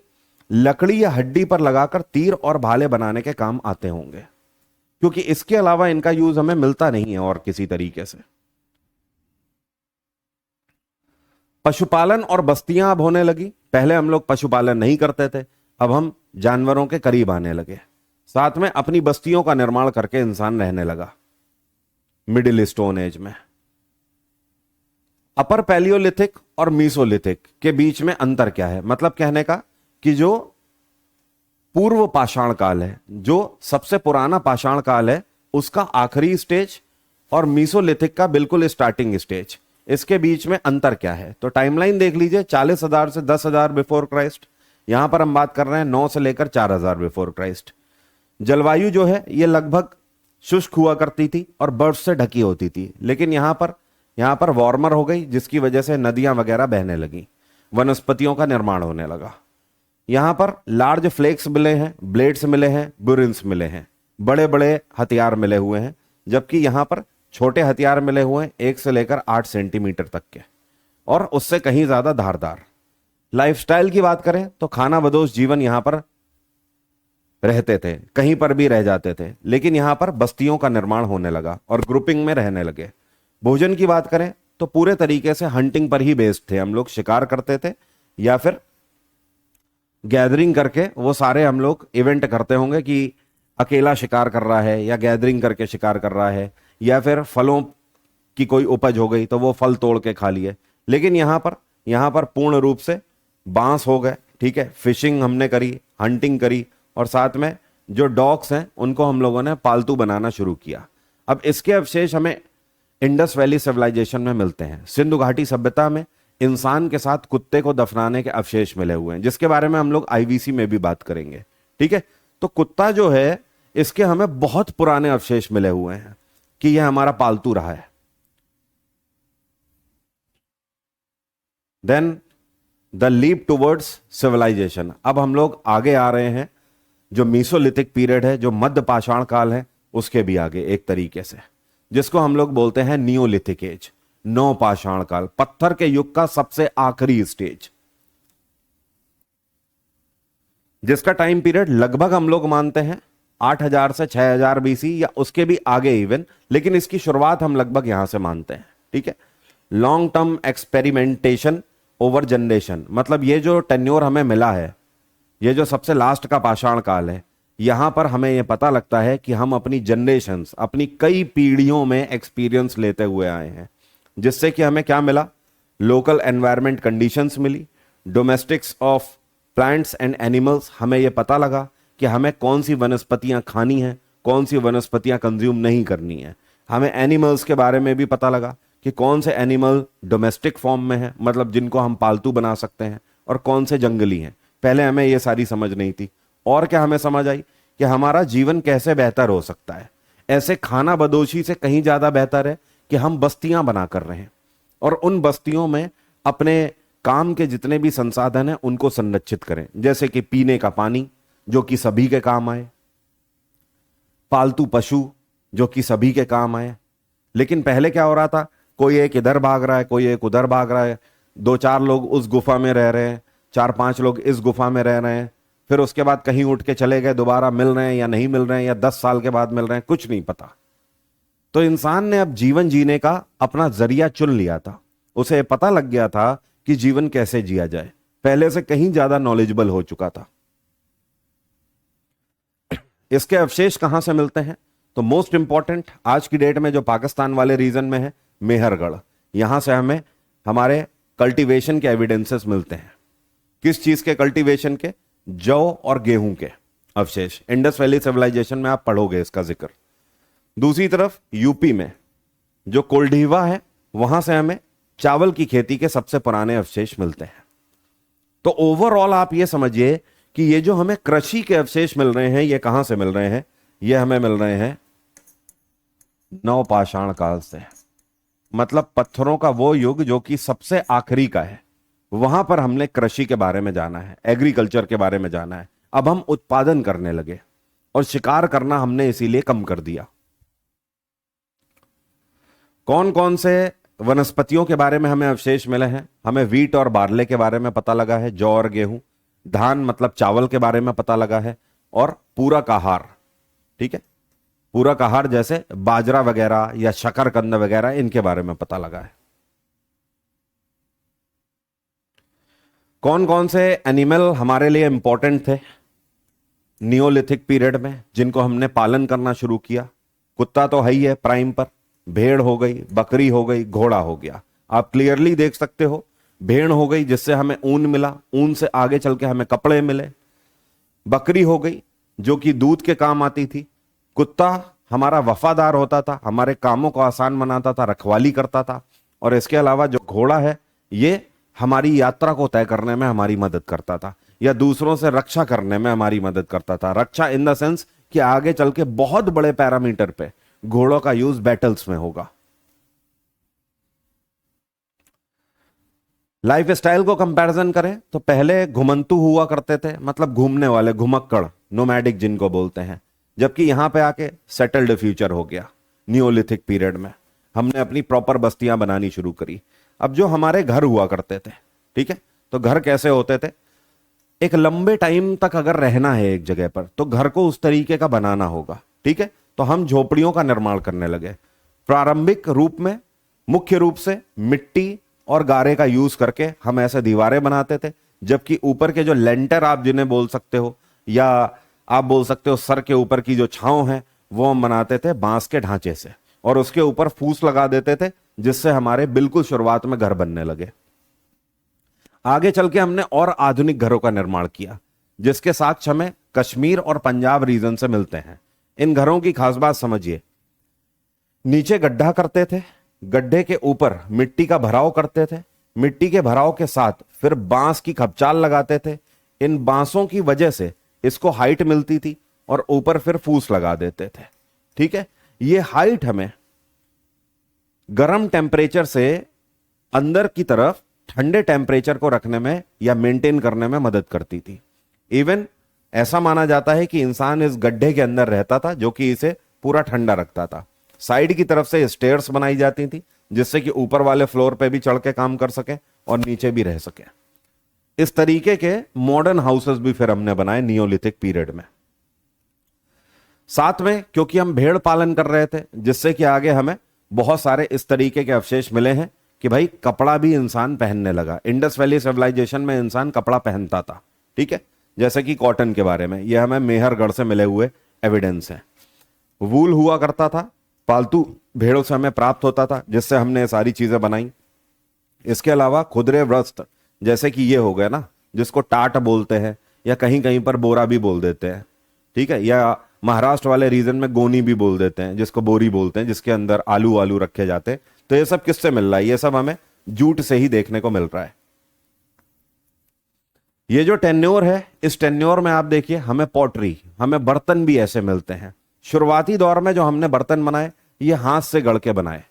लकड़ी या हड्डी पर लगाकर तीर और भाले बनाने के काम आते होंगे, क्योंकि इसके अलावा इनका यूज हमें मिलता नहीं है और किसी तरीके से। पशुपालन और बस्तियां अब होने लगी। पहले हम लोग पशुपालन नहीं करते थे, अब हम जानवरों के करीब आने लगे। साथ में अपनी बस्तियों का निर्माण करके इंसान रहने लगा। मिडिल स्टोन एज में अपर पैलियोलिथिक और मीसोलिथिक के बीच में अंतर क्या है? मतलब कहने का कि जो पूर्व पाषाण काल है, जो सबसे पुराना पाषाण काल है, उसका आखिरी स्टेज और मीसोलिथिक का बिल्कुल स्टार्टिंग स्टेज, इसके बीच में अंतर क्या है? तो टाइमलाइन देख लीजिए, 40,000 से 10,000 बिफोर क्राइस्ट। यहां पर हम बात कर रहे हैं 9 से लेकर 4,000 बिफोर क्राइस्ट। जलवायु जो है ये लगभग शुष्क हुआ करती थी और बर्फ से ढकी होती थी, लेकिन यहां पर वार्मर हो गई, जिसकी वजह से नदियां वगैरह बहने लगी, वनस्पतियों का निर्माण होने लगा। यहां पर लार्ज फ्लेक्स मिले हैं, ब्लेड्स मिले हैं, बुरिन्स मिले हैं, बड़े बड़े हथियार मिले हुए हैं, जबकि यहां पर छोटे हथियार मिले हुए हैं 1 से लेकर 8 सेंटीमीटर तक के, और उससे कहीं ज्यादा धारदार। लाइफस्टाइल की बात करें तो खाना बदोश जीवन यहां पर रहते थे, कहीं पर भी रह जाते थे, लेकिन यहां पर बस्तियों का निर्माण होने लगा और ग्रुपिंग में रहने लगे। भोजन की बात करें तो पूरे तरीके से हंटिंग पर ही बेस्ड थे हम लोग, शिकार करते थे या फिर गैदरिंग करके, वो सारे हम लोग इवेंट करते होंगे कि अकेला शिकार कर रहा है या गैदरिंग करके शिकार कर रहा है, या फिर फलों की कोई उपज हो गई तो वो फल तोड़ के खा लिए। लेकिन यहां पर पूर्ण रूप से बांस हो गए, ठीक है, फिशिंग हमने करी, हंटिंग करी, और साथ में जो डॉग्स हैं उनको हम लोगों ने पालतू बनाना शुरू किया। अब इसके अवशेष हमें इंडस वैली सिविलाइजेशन में मिलते हैं। सिंधु घाटी सभ्यता में इंसान के साथ कुत्ते को दफनाने के अवशेष मिले हुए हैं, जिसके बारे में हम लोग आईवीसी में भी बात करेंगे। ठीक है, तो कुत्ता जो है इसके हमें बहुत पुराने अवशेष मिले हुए हैं कि यह हमारा पालतू रहा है। Then the leap towards civilisation. अब हम लोग आगे आ रहे हैं, जो मीसोलिथिक पीरियड है, जो मध्य पाषाण काल है, उसके भी आगे एक तरीके से, जिसको हम लोग बोलते हैं नियोलिथिक एज, नौ पाषाण काल, पत्थर के युग का सबसे आखिरी स्टेज, जिसका टाइम पीरियड लगभग हम लोग मानते हैं 8000 से 6000 बीसी या उसके भी आगे इवन, लेकिन इसकी शुरुआत हम लगभग यहां से मानते हैं। ठीक है, long term experimentation over generation, मतलब ये जो टेन्योर हमें मिला है, ये जो सबसे लास्ट का पाषाण काल है, यहां पर हमें यह पता लगता है कि हम अपनी जनरेशंस, अपनी कई पीढ़ियों में एक्सपीरियंस लेते हुए आए हैं, जिससे कि हमें क्या मिला, लोकल एनवायरमेंट कंडीशंस मिली, domestics of plants and animals, हमें यह पता लगा कि हमें कौन सी वनस्पतियां खानी है, कौन सी वनस्पतियां कंज्यूम नहीं करनी है। हमें एनिमल्स के बारे में भी पता लगा कि कौन से एनिमल डोमेस्टिक फॉर्म में है, मतलब जिनको हम पालतू बना सकते हैं, और कौन से जंगली हैं। पहले हमें यह सारी समझ नहीं थी। और क्या हमें समझ आई कि हमारा जीवन कैसे बेहतर हो सकता है। ऐसे खाना बदोशी से कहीं ज्यादा बेहतर है कि हम बस्तियां बना कर रहे हैं और उन बस्तियों में अपने काम के जितने भी संसाधन हैं उनको संरक्षित करें, जैसे कि पीने का पानी जो कि सभी के काम आए, पालतू पशु जो कि सभी के काम आए। लेकिन पहले क्या हो रहा था, कोई एक इधर भाग रहा है, कोई एक उधर भाग रहा है, 2-4 लोग उस गुफा में रह रहे हैं, 4-5 लोग इस गुफा में रह रहे हैं, फिर उसके बाद कहीं उठ के चले गए, दोबारा मिल रहे हैं या नहीं मिल रहे हैं, या 10 साल के बाद मिल रहे हैं, कुछ नहीं पता। तो इंसान ने अब जीवन जीने का अपना जरिया चुन लिया था। उसे पता लग गया था कि जीवन कैसे जिया जाए, पहले से कहीं ज्यादा नॉलेजेबल हो चुका था। इसके अवशेष कहां से मिलते हैं, तो मोस्ट इंपॉर्टेंट आज की डेट में जो पाकिस्तान वाले रीजन में है, मेहरगढ़, यहां से हमें हमारे कल्टीवेशन के एविडेंसेस मिलते हैं। किस चीज के कल्टीवेशन के, जौ और गेहूं के अवशेष। इंडस वैली सिविलाइजेशन में आप पढ़ोगे इसका जिक्र। दूसरी तरफ यूपी में जो कोल्डीवा है, वहां से हमें चावल की खेती के सबसे पुराने अवशेष मिलते हैं। तो ओवरऑल आप ये समझिए कि ये जो हमें कृषि के अवशेष मिल रहे हैं, ये कहां से मिल रहे हैं, ये हमें मिल रहे हैं नवपाषाण काल से। मतलब पत्थरों का वो युग जो कि सबसे आखिरी का है, वहां पर हमने कृषि के बारे में जाना है, एग्रीकल्चर के बारे में जाना है। अब हम उत्पादन करने लगे और शिकार करना हमने इसीलिए कम कर दिया। कौन कौन से वनस्पतियों के बारे में हमें अवशेष मिले हैं, हमें वीट और बार्ले के बारे में पता लगा है, जौ और गेहूं, धान मतलब चावल के बारे में पता लगा है, और पूरक आहार। ठीक है, पूरक आहार जैसे बाजरा वगैरह या शकरकंद वगैरह, इनके बारे में पता लगा है। कौन कौन से एनिमल हमारे लिए इंपॉर्टेंट थे नियोलिथिक पीरियड में, जिनको हमने पालन करना शुरू किया। कुत्ता तो है ही है प्राइम पर, भेड़ हो गई, बकरी हो गई, घोड़ा हो गया। आप क्लियरली देख सकते हो, भेड़ हो गई जिससे हमें ऊन मिला, ऊन से आगे चल के हमें कपड़े मिले। बकरी हो गई जो कि दूध के काम आती थी। कुत्ता हमारा वफादार होता था, हमारे कामों को आसान बनाता था, रखवाली करता था। और इसके अलावा जो घोड़ा है, ये हमारी यात्रा को तय करने में हमारी मदद करता था, या दूसरों से रक्षा करने में हमारी मदद करता था। रक्षा इन द सेंस कि आगे चल के बहुत बड़े पैरामीटर पे घोड़ों का यूज बैटल्स में होगा। लाइफ स्टाइल को कंपैरिजन करें तो पहले घुमंतू हुआ करते थे, मतलब घूमने वाले, घुमक्कड़, नोमैडिक जिनको बोलते हैं। जबकि यहां पे आके सेटल्ड फ्यूचर हो गया। नियोलिथिक पीरियड में हमने अपनी प्रॉपर बस्तियां बनानी शुरू करी। अब जो हमारे घर हुआ करते थे, ठीक है, तो घर कैसे होते थे, एक लंबे टाइम तक अगर रहना है एक जगह पर तो घर को उस तरीके का बनाना होगा। ठीक है, तो हम झोपड़ियों का निर्माण करने लगे। प्रारंभिक रूप में मुख्य रूप से मिट्टी और गारे का यूज करके हम ऐसे दीवारें बनाते थे, जबकि ऊपर के जो लेंटर आप जिन्हें बोल सकते हो, या आप बोल सकते हो सर के ऊपर की जो छांव है, वो हम बनाते थे बांस के ढांचे से, और उसके ऊपर फूस लगा देते थे, जिससे हमारे बिल्कुल शुरुआत में घर बनने लगे। आगे चल के हमने और आधुनिक घरों का निर्माण किया, जिसके साक्ष्य हमें कश्मीर और पंजाब रीजन से मिलते हैं। इन घरों की खास बात समझिए, नीचे गड्ढा करते थे गड्ढे के ऊपर मिट्टी का भराव करते थे, मिट्टी के भराव के साथ फिर बांस की खपचाल लगाते थे। इन बांसों की वजह से इसको हाइट मिलती थी और ऊपर फिर फूस लगा देते थे। ठीक है, ये हाइट हमें गर्म टेम्परेचर से अंदर की तरफ ठंडे टेम्परेचर को रखने में या मेंटेन करने में मदद करती थी। इवन ऐसा माना जाता है कि इंसान इस गड्ढे के अंदर रहता था जो कि इसे पूरा ठंडा रखता था। साइड की तरफ से स्टेयर्स बनाई जाती थी जिससे कि ऊपर वाले फ्लोर पे भी चढ़ के काम कर सके और नीचे भी रह सके। इस तरीके के मॉडर्न हाउसेस भी फिर हमने बनाए नियोलिथिक पीरियड में। साथ में क्योंकि हम भेड़ पालन कर रहे थे जिससे कि आगे हमें बहुत सारे इस तरीके के अवशेष मिले हैं कि भाई कपड़ा भी इंसान पहनने लगा। इंडस वैली सिविलाइजेशन में इंसान कपड़ा पहनता था। ठीक है, जैसे कि कॉटन के बारे में यह हमें मेहरगढ़ से मिले हुए एविडेंस हैं। वूल हुआ करता था, पालतू भेड़ों से हमें प्राप्त होता था जिससे हमने ये सारी चीजें बनाई। इसके अलावा खुदरे वस्त्र जैसे कि ये हो गए ना, जिसको टाट बोलते हैं या कहीं कहीं पर बोरा भी बोल देते हैं। ठीक है, या महाराष्ट्र वाले रीजन में गोनी भी बोल देते हैं जिसको बोरी बोलते हैं, जिसके अंदर आलू आलू रखे जाते हैं। तो ये सब किससे मिल रहा है? ये सब हमें जूट से ही देखने को मिल रहा है। ये जो टेन्योर है, इस टेन्योर में आप देखिए हमें पॉटरी, हमें बर्तन भी ऐसे मिलते हैं। शुरुआती दौर में जो हमने बर्तन बनाए ये हाथ से गढ़ के बनाए,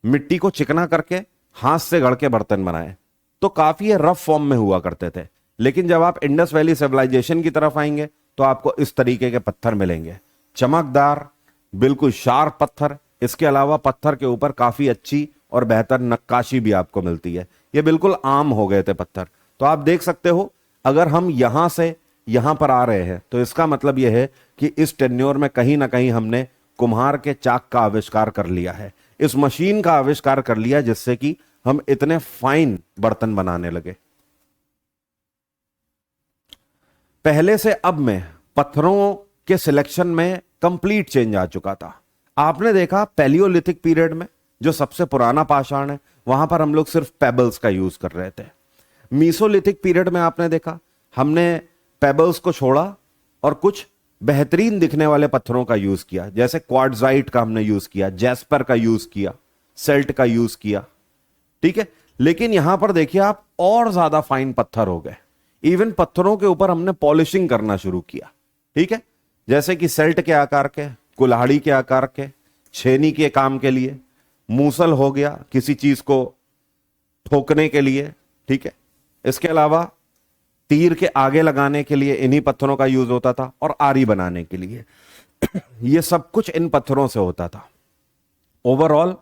मिट्टी को चिकना करके हाथ से गढ़ के बर्तन बनाए, तो काफी रफ फॉर्म में हुआ करते थे। लेकिन जब आप इंडस वैली सिविलाइजेशन की तरफ आएंगे तो आपको इस तरीके के पत्थर मिलेंगे, चमकदार, बिल्कुल शार्प पत्थर। इसके अलावा पत्थर के ऊपर काफी अच्छी और बेहतर नक्काशी भी आपको मिलती है। ये बिल्कुल आम हो गए थे पत्थर। तो आप देख सकते हो अगर हम यहां से यहां पर आ रहे हैं तो इसका मतलब यह है कि इस टेन्योर में कहीं ना कहीं हमने कुम्हार के चाक का आविष्कार कर लिया है, इस मशीन का आविष्कार कर लिया जिससे कि हम इतने फाइन बर्तन बनाने लगे। पहले से अब में पत्थरों के सिलेक्शन में कंप्लीट चेंज आ चुका था। आपने देखा पैलियोलिथिक पीरियड में जो सबसे पुराना पाषाण है वहां पर हम लोग सिर्फ पेबल्स का यूज कर रहे थे। मीसोलिथिक पीरियड में आपने देखा हमने पेबल्स को छोड़ा और कुछ बेहतरीन दिखने वाले पत्थरों का यूज किया, जैसे क्वार्ट्जाइट का हमने यूज किया, जैस्पर का यूज किया, सेल्ट का यूज किया। ठीक है, लेकिन यहां पर देखिए आप और ज्यादा फाइन पत्थर हो गए। इवन पत्थरों के ऊपर हमने पॉलिशिंग करना शुरू किया। ठीक है, जैसे कि सेल्ट के आकार के, कुल्हाड़ी के आकार के, छेनी के काम के लिए, मूसल हो गया किसी चीज को ठोकने के लिए। ठीक है, इसके अलावा तीर के आगे लगाने के लिए इन्हीं पत्थरों का यूज होता था और आरी बनाने के लिए ये सब कुछ इन पत्थरों से होता था। ओवरऑल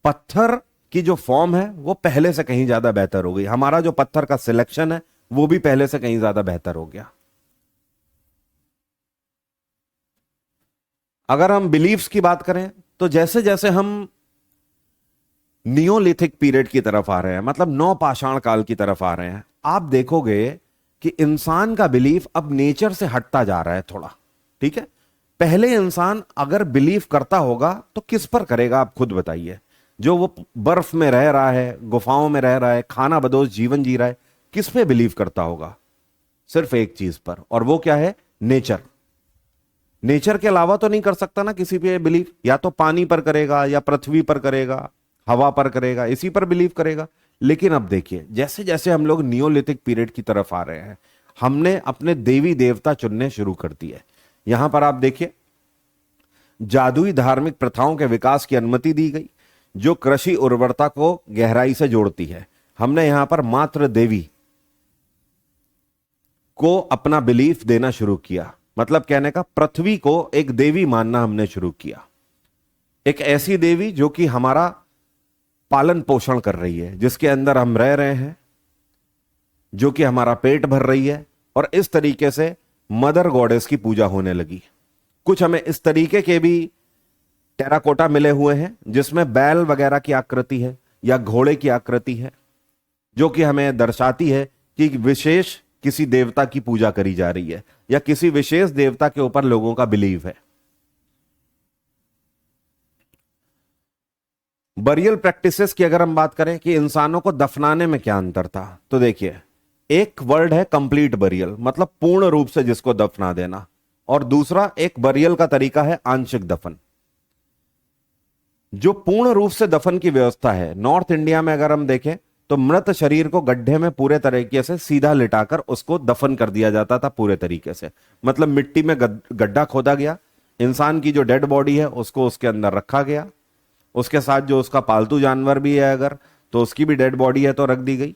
पत्थर की जो फॉर्म है वो पहले से कहीं ज्यादा बेहतर हो गई। हमारा जो पत्थर का सिलेक्शन है वो भी पहले से कहीं ज्यादा बेहतर हो गया। अगर हम बिलीफ्स की बात करें तो जैसे जैसे हम नियोलिथिक पीरियड की तरफ आ रहे हैं, मतलब नवपाषाण काल की तरफ आ रहे हैं, आप देखोगे कि इंसान का बिलीफ अब नेचर से हटता जा रहा है थोड़ा। ठीक है, पहले इंसान अगर बिलीव करता होगा तो किस पर करेगा आप खुद बताइए। जो वो बर्फ में रह रहा है, गुफाओं में रह रहा है, खाना बदोश जीवन जी रहा है, किस पे बिलीव करता होगा? सिर्फ एक चीज पर, और वो क्या है? नेचर। नेचर के अलावा तो नहीं कर सकता ना किसी पे बिलीव। या तो पानी पर करेगा, या पृथ्वी पर करेगा, हवा पर करेगा, इसी पर बिलीव करेगा। लेकिन अब देखिए जैसे जैसे हम लोग नियोलिथिक पीरियड की तरफ आ रहे हैं हमने अपने देवी देवता चुनने शुरू कर दिए। यहां पर आप देखिए जादुई धार्मिक प्रथाओं के विकास की अनुमति दी गई जो कृषि उर्वरता को गहराई से जोड़ती है। हमने यहां पर मात्र देवी को अपना बिलीफ देना शुरू किया, मतलब कहने का पृथ्वी को एक देवी मानना हमने शुरू किया। एक ऐसी देवी जो कि हमारा पालन पोषण कर रही है, जिसके अंदर हम रह रहे हैं, जो कि हमारा पेट भर रही है। और इस तरीके से मदर गॉडेस की पूजा होने लगी। कुछ हमें इस तरीके के भी टेराकोटा मिले हुए हैं जिसमें बैल वगैरह की आकृति है या घोड़े की आकृति है, जो कि हमें दर्शाती है कि विशेष किसी देवता की पूजा करी जा रही है या किसी विशेष देवता के ऊपर लोगों का बिलीव है। बरियल प्रैक्टिसेस की अगर हम बात करें कि इंसानों को दफनाने में क्या अंतर था, तो देखिए एक वर्ड है कंप्लीट बरियल, मतलब पूर्ण रूप से जिसको दफना देना, और दूसरा एक बरियल का तरीका है आंशिक दफन। जो पूर्ण रूप से दफन की व्यवस्था है, नॉर्थ इंडिया में अगर हम देखें तो मृत शरीर को गड्ढे में पूरे तरीके से सीधा लिटाकर उसको दफन कर दिया जाता था पूरे तरीके से। मतलब मिट्टी में गड्ढा खोदा गया, इंसान की जो डेड बॉडी है उसको उसके अंदर रखा गया, उसके साथ जो उसका पालतू जानवर भी है अगर, तो उसकी भी डेड बॉडी है तो रख दी गई,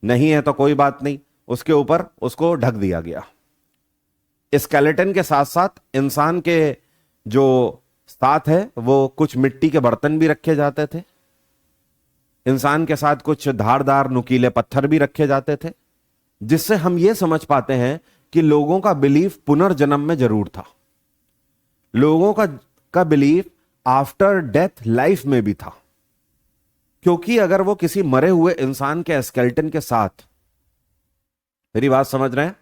नहीं है तो कोई बात नहीं, उसके ऊपर उसको ढक दिया गया। स्केलेटन के साथ साथ इंसान के जो साथ है वो कुछ मिट्टी के बर्तन भी रखे जाते थे, इंसान के साथ कुछ धारदार नुकीले पत्थर भी रखे जाते थे, जिससे हम यह समझ पाते हैं कि लोगों का बिलीफ पुनर्जन्म में जरूर था, लोगों का बिलीफ आफ्टर डेथ लाइफ में भी था। क्योंकि अगर वो किसी मरे हुए इंसान के स्केलेटन के साथ, मेरी बात समझ रहे हैं,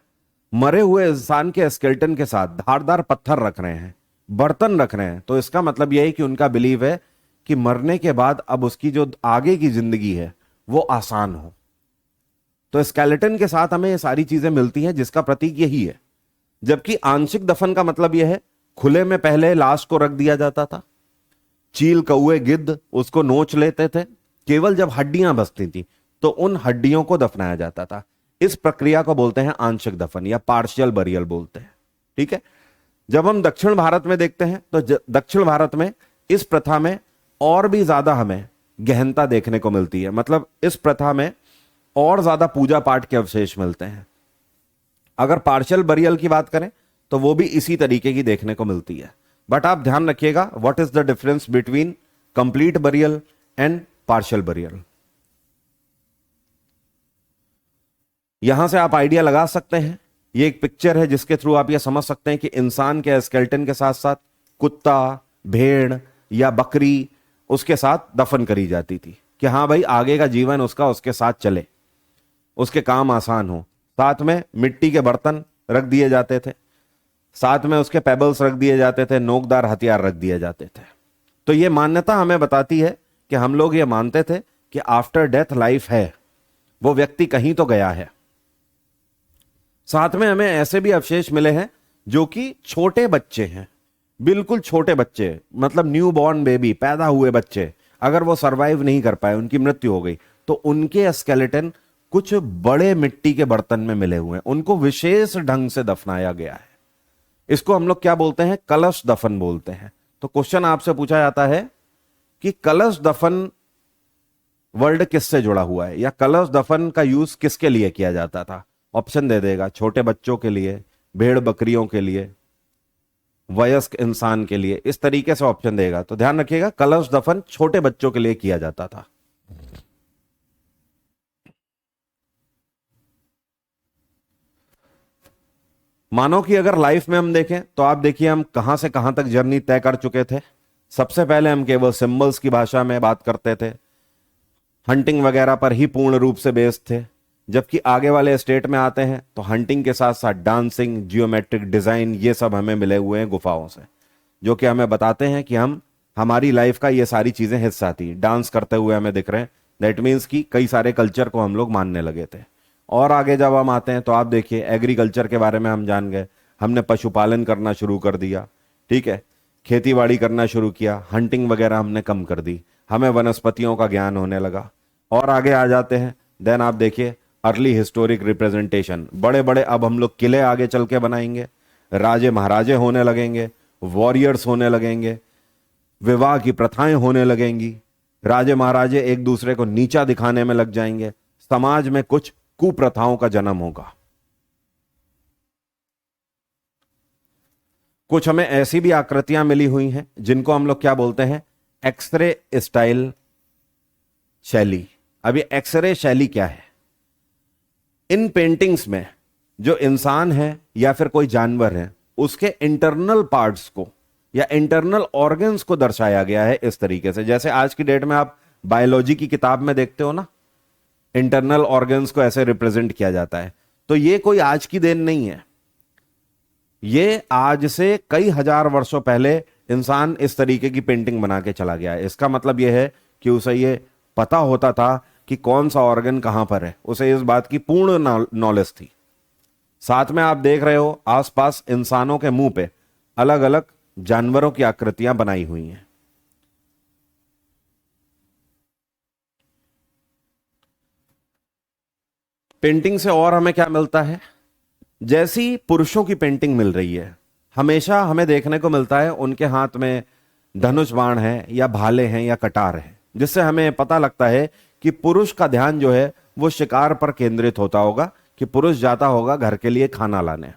मरे हुए इंसान के स्केलेटन के साथ धारदार पत्थर रख रहे हैं, बर्तन रख रहे हैं, तो इसका मतलब यह है कि उनका बिलीव है कि मरने के बाद अब उसकी जो आगे की जिंदगी है वो आसान हो। तो स्केलेटन के साथ हमें ये सारी चीजें मिलती हैं, जिसका प्रतीक यही है। जबकि आंशिक दफन का मतलब यह है खुले में पहले लाश को रख दिया जाता था, चील कौए गिद्ध उसको नोच लेते थे, केवल जब हड्डियां बचती थी तो उन हड्डियों को दफनाया जाता था। इस प्रक्रिया को बोलते हैं आंशिक दफन या पार्शियल बरियल बोलते हैं। ठीक है, जब हम दक्षिण भारत में देखते हैं तो दक्षिण भारत में इस प्रथा में और भी ज्यादा हमें गहनता देखने को मिलती है। मतलब इस प्रथा में और ज्यादा पूजा पाठ के अवशेष मिलते हैं। अगर पार्शियल बरियल की बात करें तो वो भी इसी तरीके की देखने को मिलती है। बट आप ध्यान रखिएगा, what is the difference between complete burial and partial burial. यहां से आप आइडिया लगा सकते हैं, ये एक पिक्चर है जिसके थ्रू आप यह समझ सकते हैं कि इंसान के स्केलेटन के साथ साथ कुत्ता, भेड़ या बकरी उसके साथ दफन करी जाती थी कि हां भाई आगे का जीवन उसका उसके साथ चले, उसके काम आसान हो। साथ में मिट्टी के बर्तन रख दिए जाते थे, साथ में उसके पेबल्स रख दिए जाते थे, नोकदार हथियार रख दिए जाते थे। तो यह मान्यता हमें बताती है कि हम लोग ये मानते थे कि आफ्टर डेथ लाइफ है, वो व्यक्ति कहीं तो गया है। साथ में हमें ऐसे भी अवशेष मिले हैं जो कि छोटे बच्चे हैं, बिल्कुल छोटे बच्चे, मतलब न्यू बॉर्न बेबी, पैदा हुए बच्चे, अगर वो सरवाइव नहीं कर पाए, उनकी मृत्यु हो गई, तो उनके स्केलेटन कुछ बड़े मिट्टी के बर्तन में मिले हुए हैं, उनको विशेष ढंग से दफनाया गया है। इसको हम लोग क्या बोलते हैं? कलश दफन बोलते हैं। तो क्वेश्चन आपसे पूछा जाता है कि कलश दफन वर्ड किससे जुड़ा हुआ है, या कलश दफन का यूज किसके लिए किया जाता था? ऑप्शन दे देगा, छोटे बच्चों के लिए, भेड़ बकरियों के लिए, वयस्क इंसान के लिए, इस तरीके से ऑप्शन देगा। तो ध्यान रखिएगा, कलश दफन छोटे बच्चों के लिए किया जाता था। मानो कि अगर लाइफ में हम देखें तो आप देखिए हम कहां से कहां तक जर्नी तय कर चुके थे। सबसे पहले हम केवल सिंबल्स की भाषा में बात करते थे, हंटिंग वगैरह पर ही पूर्ण रूप से बेस्ड थे। जबकि आगे वाले स्टेट में आते हैं तो हंटिंग के साथ साथ डांसिंग, जियोमेट्रिक डिजाइन, ये सब हमें मिले हुए हैं गुफाओं से, जो कि हमें बताते हैं कि हमारी लाइफ का ये सारी चीजें हिस्सा थी। डांस करते हुए हमें दिख रहे हैं, दैट मीन्स कि कई सारे कल्चर को हम लोग मानने लगे थे। और आगे जब हम आते हैं तो आप देखिए एग्रीकल्चर के बारे में हम जान गए, हमने पशुपालन करना शुरू कर दिया, ठीक है, खेतीबाड़ी करना शुरू किया, हंटिंग वगैरह हमने कम कर दी, हमें वनस्पतियों का ज्ञान होने लगा। और आगे आ जाते हैं, देन आप देखिए अर्ली हिस्टोरिक रिप्रेजेंटेशन, बड़े बड़े अब हम लोग किले आगे चल के बनाएंगे, राजे महाराजे होने लगेंगे, वॉरियर्स होने लगेंगे, विवाह की प्रथाएं होने लगेंगी, राजे महाराजे एक दूसरे को नीचा दिखाने में लग जाएंगे, समाज में कुछ कुप्रथाओं का जन्म होगा। कुछ हमें ऐसी भी आकृतियां मिली हुई हैं जिनको हम लोग क्या बोलते हैं? एक्सरे स्टाइल शैली। अब ये एक्सरे शैली क्या है? इन पेंटिंग्स में जो इंसान है या फिर कोई जानवर है, उसके इंटरनल पार्ट्स को या इंटरनल ऑर्गन्स को दर्शाया गया है इस तरीके से। जैसे आज की डेट में आप बायोलॉजी की किताब में देखते हो ना, इंटरनल ऑर्गन्स को ऐसे रिप्रेजेंट किया जाता है। तो ये कोई आज की देन नहीं है, ये आज से कई हजार वर्षों पहले इंसान इस तरीके की पेंटिंग बना के चला गया है। इसका मतलब यह है कि उसे ये पता होता था कि कौन सा ऑर्गन कहां पर है, उसे इस बात की पूर्ण नॉलेज थी। साथ में आप देख रहे हो आसपास इंसानों के मुंह पे अलग अलग जानवरों की आकृतियां बनाई हुई हैं। पेंटिंग से और हमें क्या मिलता है? जैसी पुरुषों की पेंटिंग मिल रही है, हमेशा हमें देखने को मिलता है उनके हाथ में धनुष बाण है या भाले हैं या कटार है, जिससे हमें पता लगता है कि पुरुष का ध्यान जो है वो शिकार पर केंद्रित होता होगा, कि पुरुष जाता होगा घर के लिए खाना लाने।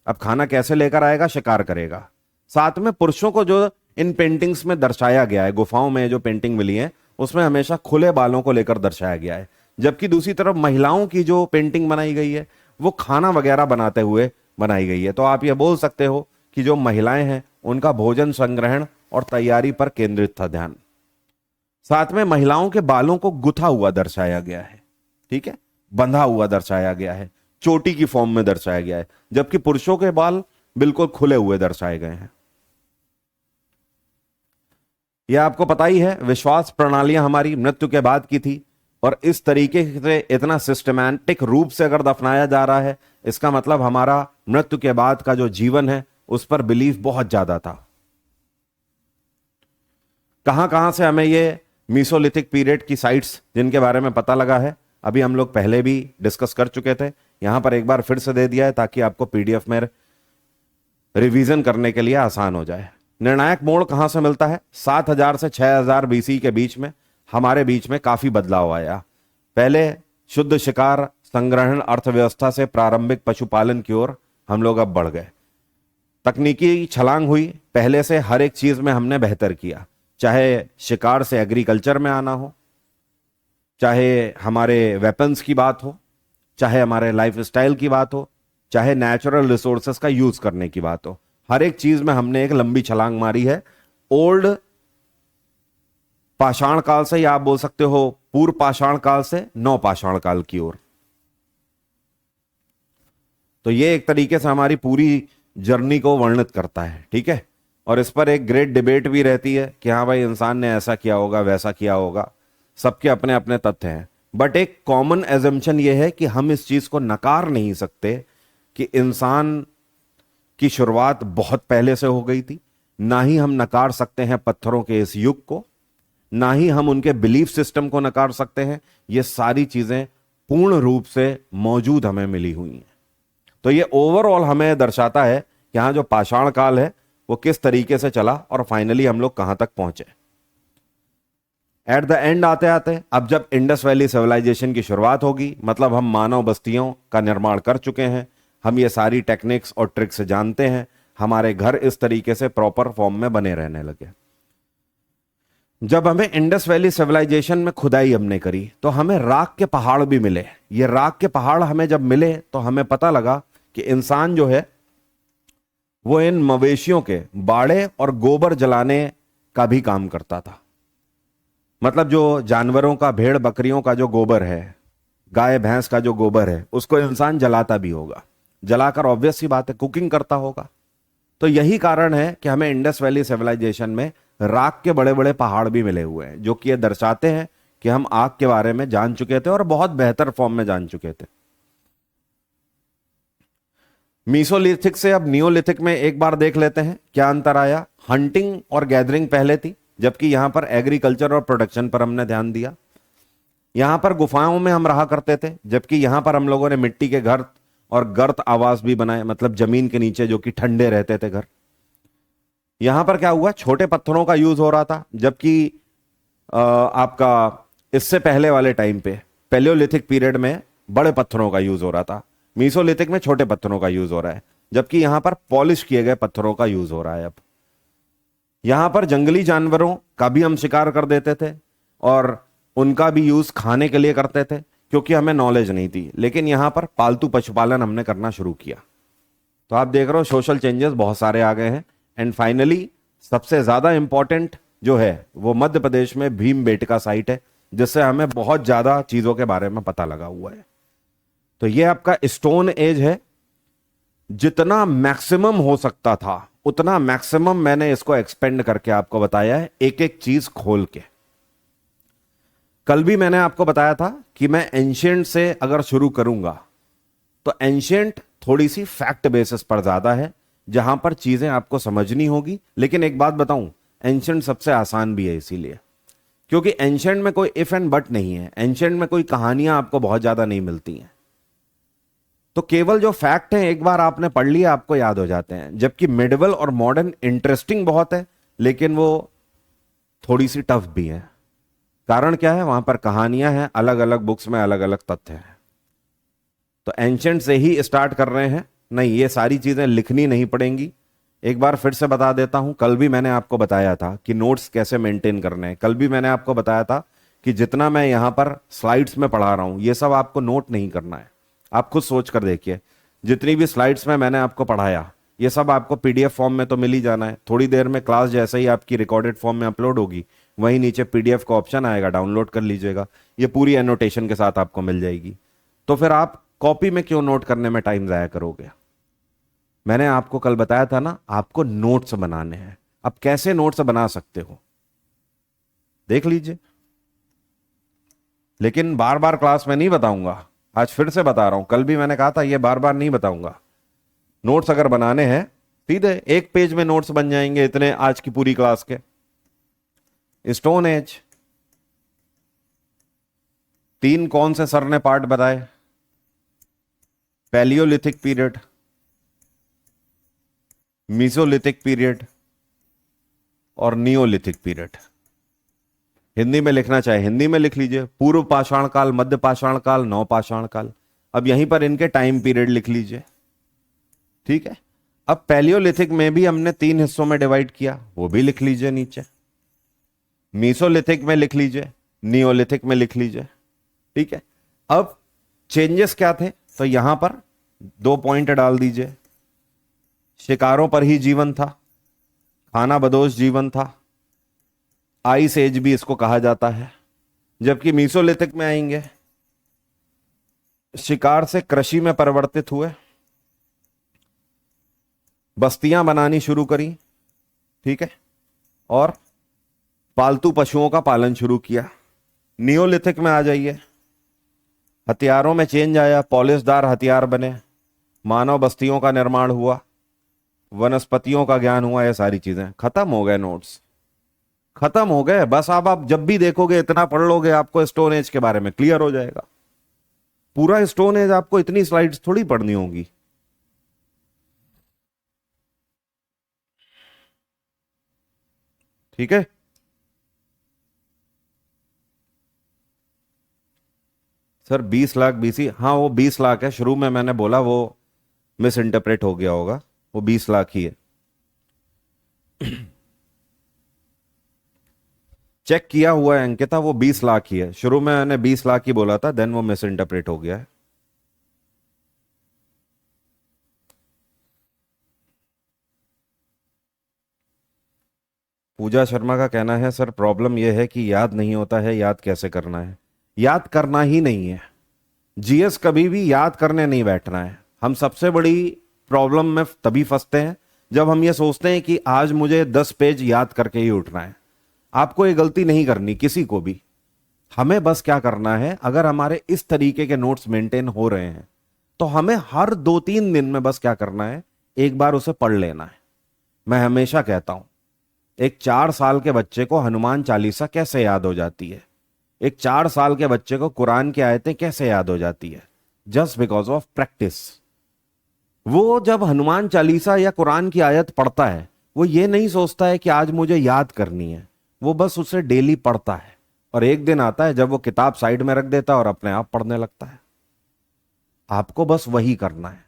अब खाना कैसे लेकर आएगा? शिकार करेगा। साथ में पुरुषों को जो इन पेंटिंग्स में दर्शाया गया है, गुफाओं में जो पेंटिंग मिली है उसमें हमेशा खुले बालों को लेकर दर्शाया गया है, जबकि दूसरी तरफ महिलाओं की जो पेंटिंग बनाई गई है वो खाना वगैरह बनाते हुए बनाई गई है। तो आप ये बोल सकते हो कि जो महिलाएं हैं उनका भोजन संग्रहण और तैयारी पर केंद्रित था ध्यान। साथ में महिलाओं के बालों को गुथा हुआ दर्शाया गया है, ठीक है, बंधा हुआ दर्शाया गया है, चोटी की फॉर्म में दर्शाया गया है, जबकि पुरुषों के बाल बिल्कुल खुले हुए दर्शाए गए हैं। यह आपको पता ही है, विश्वास प्रणालियां हमारी मृत्यु के बाद की थी, और इस तरीके से इतना सिस्टमैटिक रूप से अगर दफनाया जा रहा है, इसका मतलब हमारा मृत्यु के बाद का जो जीवन है उस पर बिलीफ बहुत ज्यादा था। कहां कहां से हमें ये मीसोलिथिक पीरियड की साइट्स जिनके बारे में पता लगा है, अभी हम लोग पहले भी डिस्कस कर चुके थे, यहां पर एक बार फिर से दे दिया है ताकि आपको पीडीएफ में रिवीजन करने के लिए आसान हो जाए। निर्णायक मोड़ कहां से मिलता है? 7000 से 6000 बीसी के बीच में हमारे बीच में काफी बदलाव आया। पहले शुद्ध शिकार संग्रहण अर्थव्यवस्था से प्रारंभिक पशुपालन की ओर हम लोग अब बढ़ गए। तकनीकी छलांग हुई, पहले से हर एक चीज में हमने बेहतर किया, चाहे शिकार से एग्रीकल्चर में आना हो, चाहे हमारे वेपन्स की बात हो, चाहे हमारे लाइफ स्टाइल की बात हो, चाहे नेचुरल रिसोर्सेस का यूज करने की बात हो, हर एक चीज में हमने एक लंबी छलांग मारी है। ओल्ड पाषाण काल से, या आप बोल सकते हो पूर्व पाषाण काल से नव पाषाण काल की ओर। तो ये एक तरीके से हमारी पूरी जर्नी को वर्णित करता है, ठीक है। और इस पर एक ग्रेट डिबेट भी रहती है कि हाँ भाई इंसान ने ऐसा किया होगा, वैसा किया होगा, सबके अपने अपने तथ्य हैं। बट एक कॉमन एजम्पशन यह है कि हम इस चीज को नकार नहीं सकते कि इंसान की शुरुआत बहुत पहले से हो गई थी। ना ही हम नकार सकते हैं पत्थरों के इस युग को, ना ही हम उनके बिलीफ सिस्टम को नकार सकते हैं। ये सारी चीजें पूर्ण रूप से मौजूद हमें मिली हुई हैं। तो ये ओवरऑल हमें दर्शाता है कि यहां जो पाषाण काल है वो किस तरीके से चला और फाइनली हम लोग कहां तक पहुंचे। एट द एंड आते आते अब जब इंडस वैली सिविलाइजेशन की शुरुआत होगी, मतलब हम मानव बस्तियों का निर्माण कर चुके हैं, हम ये सारी टेक्निक्स और ट्रिक्स जानते हैं, हमारे घर इस तरीके से प्रॉपर फॉर्म में बने रहने लगे। जब हमें इंडस वैली सिविलाइजेशन में खुदाई हमने करी तो हमें राख के पहाड़ भी मिले। ये राख के पहाड़ हमें जब मिले तो हमें पता लगा कि इंसान जो है वो इन मवेशियों के बाड़े और गोबर जलाने का भी काम करता था। मतलब जो जानवरों का, भेड़ बकरियों का जो गोबर है, गाय भैंस का जो गोबर है, उसको इंसान जलाता भी होगा, जलाकर ऑब्वियस सी बात है कुकिंग करता होगा। तो यही कारण है कि हमें इंडस वैली सिविलाइजेशन में राख के बड़े बड़े पहाड़ भी मिले हुए हैं, जो कि ये दर्शाते हैं कि हम आग के बारे में जान चुके थे और बहुत बेहतर फॉर्म में जान चुके थे। मीसोलिथिक से अब नियोलिथिक में एक बार देख लेते हैं क्या अंतर आया। हंटिंग और गैदरिंग पहले थी, जबकि यहां पर एग्रीकल्चर और प्रोडक्शन पर हमने ध्यान दिया। यहां पर गुफाओं में हम रहा करते थे, जबकि यहां पर हम लोगों ने मिट्टी के घर और गर्त आवास भी बनाए, मतलब जमीन के नीचे जो कि ठंडे रहते थे घर। यहां पर क्या हुआ, छोटे पत्थरों का यूज हो रहा था, जबकि आपका इससे पहले वाले टाइम पे पैलियोलिथिक पीरियड में बड़े पत्थरों का यूज हो रहा था। मीसोलिथिक में छोटे पत्थरों का यूज हो रहा है, जबकि यहां पर पॉलिश किए गए पत्थरों का यूज हो रहा है। अब यहां पर जंगली जानवरों का भी हम शिकार कर देते थे और उनका भी यूज खाने के लिए करते थे, क्योंकि हमें नॉलेज नहीं थी। लेकिन यहां पर पालतू पशुपालन हमने करना शुरू किया। तो आप देख रहे हो सोशल चेंजेस बहुत सारे आ गए हैं। एंड फाइनली सबसे ज्यादा इंपॉर्टेंट जो है वो मध्य प्रदेश में भीमबेटका साइट है, जिससे हमें बहुत ज्यादा चीजों के बारे में पता लगा हुआ है। तो ये आपका स्टोन एज है। जितना मैक्सिमम हो सकता था उतना मैक्सिमम मैंने इसको एक्सपेंड करके आपको बताया है, एक एक चीज खोल के। कल भी मैंने आपको बताया था कि मैं एंशिएंट से अगर शुरू करूंगा तो एंशिएंट थोड़ी सी फैक्ट बेसिस पर ज्यादा है, जहां पर चीजें आपको समझनी होगी। लेकिन एक बात बताऊं, एंशिएंट सबसे आसान भी है, इसीलिए क्योंकि एंशिएंट में कोई इफ एंड बट नहीं है। एंशिएंट में कोई कहानियां आपको बहुत ज्यादा नहीं मिलती हैं। तो केवल जो फैक्ट है एक बार आपने पढ़ लिया आपको याद हो जाते हैं, जबकि मिडिवल और मॉडर्न इंटरेस्टिंग बहुत है लेकिन वो थोड़ी सी टफ भी है। कारण क्या है, वहां पर कहानियां हैं, अलग अलग बुक्स में अलग अलग तथ्य हैं। तो एंशंट से ही स्टार्ट कर रहे हैं, नहीं ये सारी चीजें लिखनी नहीं पड़ेंगी। एक बार फिर से बता देता हूं, कल भी मैंने आपको बताया था कि नोट्स कैसे मेंटेन करने हैं। कल भी मैंने आपको बताया था कि जितना मैं यहां पर स्लाइड्स में पढ़ा रहा हूं ये सब आपको नोट नहीं करना है। आप खुद सोच कर देखिए, जितनी भी स्लाइड्स में मैंने आपको पढ़ाया ये सब आपको पीडीएफ फॉर्म में तो मिल ही जाना है। थोड़ी देर में क्लास जैसे ही आपकी रिकॉर्डेड फॉर्म में अपलोड होगी वहीं नीचे पीडीएफ का ऑप्शन आएगा, डाउनलोड कर लीजिएगा, ये पूरी एनोटेशन के साथ आपको मिल जाएगी। तो फिर आप कॉपी में क्यों नोट करने में टाइम जाया करोगे। मैंने आपको कल बताया था ना, आपको नोट्स बनाने हैं। अब कैसे नोट्स बना सकते हो देख लीजिए, लेकिन बार बार क्लास में नहीं बताऊंगा, आज फिर से बता रहा हूं। कल भी मैंने कहा था ये बार बार नहीं बताऊंगा। नोट्स अगर बनाने हैं सीधे एक पेज में नोट्स बन जाएंगे इतने आज की पूरी क्लास के। स्टोन एज 3 कौन से सर ने पार्ट बताए, पैलियोलिथिक पीरियड, मीसोलिथिक पीरियड और नियोलिथिक पीरियड। हिंदी में लिखना चाहे हिंदी में लिख लीजिए, पूर्व पाषाण काल, मध्य पाषाण काल, नव पाषाण काल। अब यहीं पर इनके टाइम पीरियड लिख लीजिए, ठीक है। अब पैलियोलिथिक में भी हमने 3 हिस्सों में डिवाइड किया, वो भी लिख लीजिए नीचे। मीसोलिथिक में लिख लीजिए, नियोलिथिक में लिख लीजिए, ठीक है। अब चेंजेस क्या थे, तो यहां पर 2 पॉइंट डाल दीजिए। शिकारों पर ही जीवन था, खाना बदोश जीवन था, आइस एज भी इसको कहा जाता है। जबकि मीसोलिथिक में आएंगे, शिकार से कृषि में परिवर्तित हुए, बस्तियां बनानी शुरू करी, ठीक है, और पालतू पशुओं का पालन शुरू किया। नियोलिथिक में आ जाइए, हथियारों में चेंज आया, पॉलिशदार हथियार बने, मानव बस्तियों का निर्माण हुआ, वनस्पतियों का ज्ञान हुआ, ये सारी चीजें खत्म हो गए, नोट्स खत्म हो गए। बस अब आप जब भी देखोगे इतना पढ़ लोगे आपको स्टोन एज के बारे में क्लियर हो जाएगा। पूरा स्टोन एज आपको इतनी स्लाइड्स थोड़ी पढ़नी होगी। ठीक है, सर 20 लाख बीसी, हाँ वो 20 लाख है, शुरू में मैंने बोला वो मिस इंटरप्रेट हो गया होगा, वो 20 लाख ही है। चेक किया हुआ है अंकिता, वो 20 लाख ही है। शुरू में मैंने 20 लाख ही बोला था, देन वो मिस इंटरप्रेट हो गया है। पूजा शर्मा का कहना है सर प्रॉब्लम यह है कि याद नहीं होता है, याद कैसे करना है। याद करना ही नहीं है, जीएस कभी भी याद करने नहीं बैठना है। हम सबसे बड़ी प्रॉब्लम में तभी फंसते हैं जब हम ये सोचते हैं कि आज मुझे 10 पेज याद करके ही उठना है। आपको ये गलती नहीं करनी किसी को भी। हमें बस क्या करना है, अगर हमारे इस तरीके के नोट्स मेंटेन हो रहे हैं तो हमें हर 2-3 दिन में बस क्या करना है, एक बार उसे पढ़ लेना है। मैं हमेशा कहता हूं, एक 4 साल के बच्चे को हनुमान चालीसा कैसे याद हो जाती है, एक 4 साल के बच्चे को कुरान की आयतें कैसे याद हो जाती है, जस्ट बिकॉज ऑफ प्रैक्टिस। वो जब हनुमान चालीसा या कुरान की आयत पढ़ता है वो ये नहीं सोचता है कि आज मुझे याद करनी है, वो बस उसे डेली पढ़ता है। और एक दिन आता है जब वो किताब साइड में रख देता है और अपने आप पढ़ने लगता है। आपको बस वही करना है।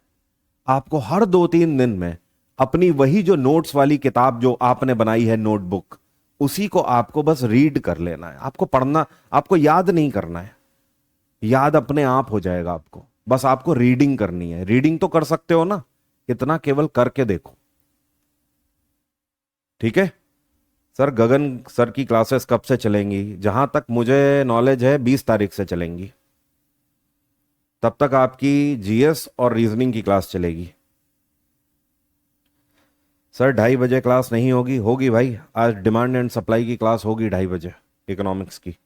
आपको हर 2-3 दिन में अपनी वही जो नोट्स वाली किताब जो आपने बनाई है, नोटबुक, उसी को आपको बस रीड कर लेना है। आपको पढ़ना, आपको याद नहीं करना है, याद अपने आप हो जाएगा आपको। बस आपको रीडिंग करनी है। रीडिंग तो कर सकते हो ना, इतना केवल करके देखो, ठीक है। सर गगन सर की क्लासेस कब से चलेंगी? जहां तक मुझे नॉलेज है 20 तारीख से चलेंगी। तब तक आपकी जीएस और रीजनिंग की क्लास चलेगी। सर 2:30 बजे क्लास नहीं होगी? होगी भाई, आज डिमांड एंड सप्लाई की क्लास होगी 2:30 बजे, इकोनॉमिक्स की,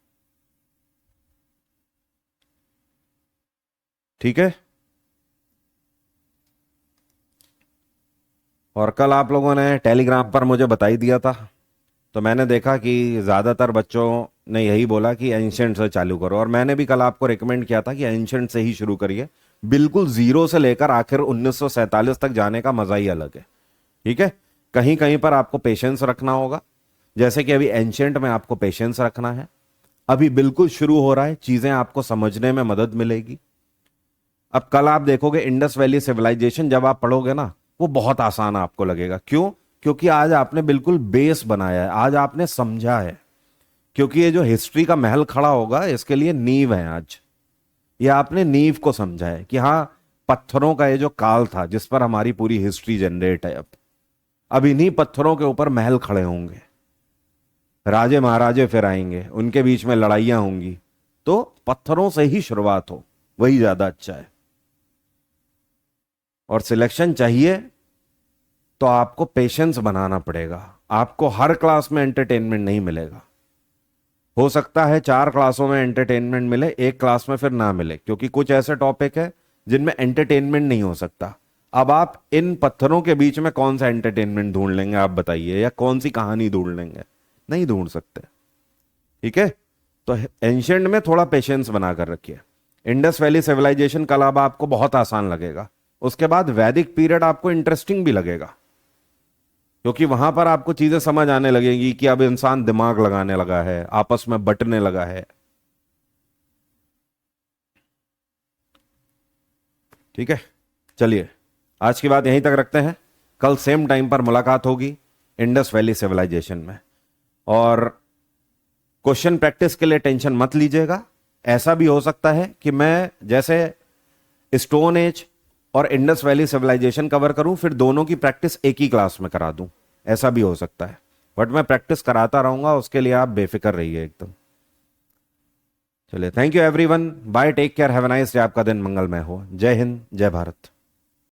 ठीक है। और कल आप लोगों ने टेलीग्राम पर मुझे बता ही दिया था, तो मैंने देखा कि ज़्यादातर बच्चों ने यही बोला कि एंशंट से चालू करो। और मैंने भी कल आपको रिकमेंड किया था कि एंशंट से ही शुरू करिए, बिल्कुल जीरो से लेकर आखिर 1947 तक जाने का मजा ही अलग है। ठीक है, कहीं कहीं पर आपको पेशेंस रखना होगा, जैसे कि अभी एंशिएंट में आपको पेशेंस रखना है। अभी बिल्कुल शुरू हो रहा है, चीजें आपको समझने में मदद मिलेगी। अब कल आप देखोगे इंडस वैली सिविलाइजेशन, जब आप पढ़ोगे ना वो बहुत आसान आपको लगेगा। क्यों? क्योंकि आज आपने बिल्कुल बेस बनाया है, आज आपने समझा है। क्योंकि ये जो हिस्ट्री का महल खड़ा होगा इसके लिए नींव है आज। ये आपने नींव को समझा है कि हाँ, पत्थरों का ये जो काल था जिस पर हमारी पूरी हिस्ट्री जनरेट है, अब इन्हीं पत्थरों के ऊपर महल खड़े होंगे, राजे महाराजे फिर आएंगे, उनके बीच में लड़ाइयां होंगी। तो पत्थरों से ही शुरुआत हो, वही ज्यादा अच्छा है। और सिलेक्शन चाहिए तो आपको पेशेंस बनाना पड़ेगा। आपको हर क्लास में एंटरटेनमेंट नहीं मिलेगा। हो सकता है 4 क्लासों में एंटरटेनमेंट मिले, एक क्लास में फिर ना मिले, क्योंकि कुछ ऐसे टॉपिक है जिनमें एंटरटेनमेंट नहीं हो सकता। अब आप इन पत्थरों के बीच में कौन सा एंटरटेनमेंट ढूंढ लेंगे, आप बताइए, या कौन सी कहानी ढूंढ लेंगे? नहीं ढूंढ सकते। ठीक है, तो एंशिएंट में थोड़ा पेशेंस बनाकर रखिए। इंडस वैली सिविलाइजेशन कल अब आपको बहुत आसान लगेगा। उसके बाद वैदिक पीरियड आपको इंटरेस्टिंग भी लगेगा, क्योंकि वहां पर आपको चीजें समझ आने लगेंगी कि अब इंसान दिमाग लगाने लगा है, आपस में बंटने लगा है। ठीक है, चलिए आज की बात यहीं तक रखते हैं। कल सेम टाइम पर मुलाकात होगी इंडस वैली सिविलाइजेशन में। और क्वेश्चन प्रैक्टिस के लिए टेंशन मत लीजिएगा। ऐसा भी हो सकता है कि मैं जैसे स्टोन एज और इंडस वैली सिविलाइजेशन कवर करूं, फिर दोनों की प्रैक्टिस एक ही क्लास में करा दूं, ऐसा भी हो सकता है। बट मैं प्रैक्टिस कराता रहूंगा, उसके लिए आप बेफिक्र रहिए एकदम। चलिए, thank you everyone, bye, take care, have a nice day, आपका दिन मंगलमय हो। जय हिंद, जय भारत।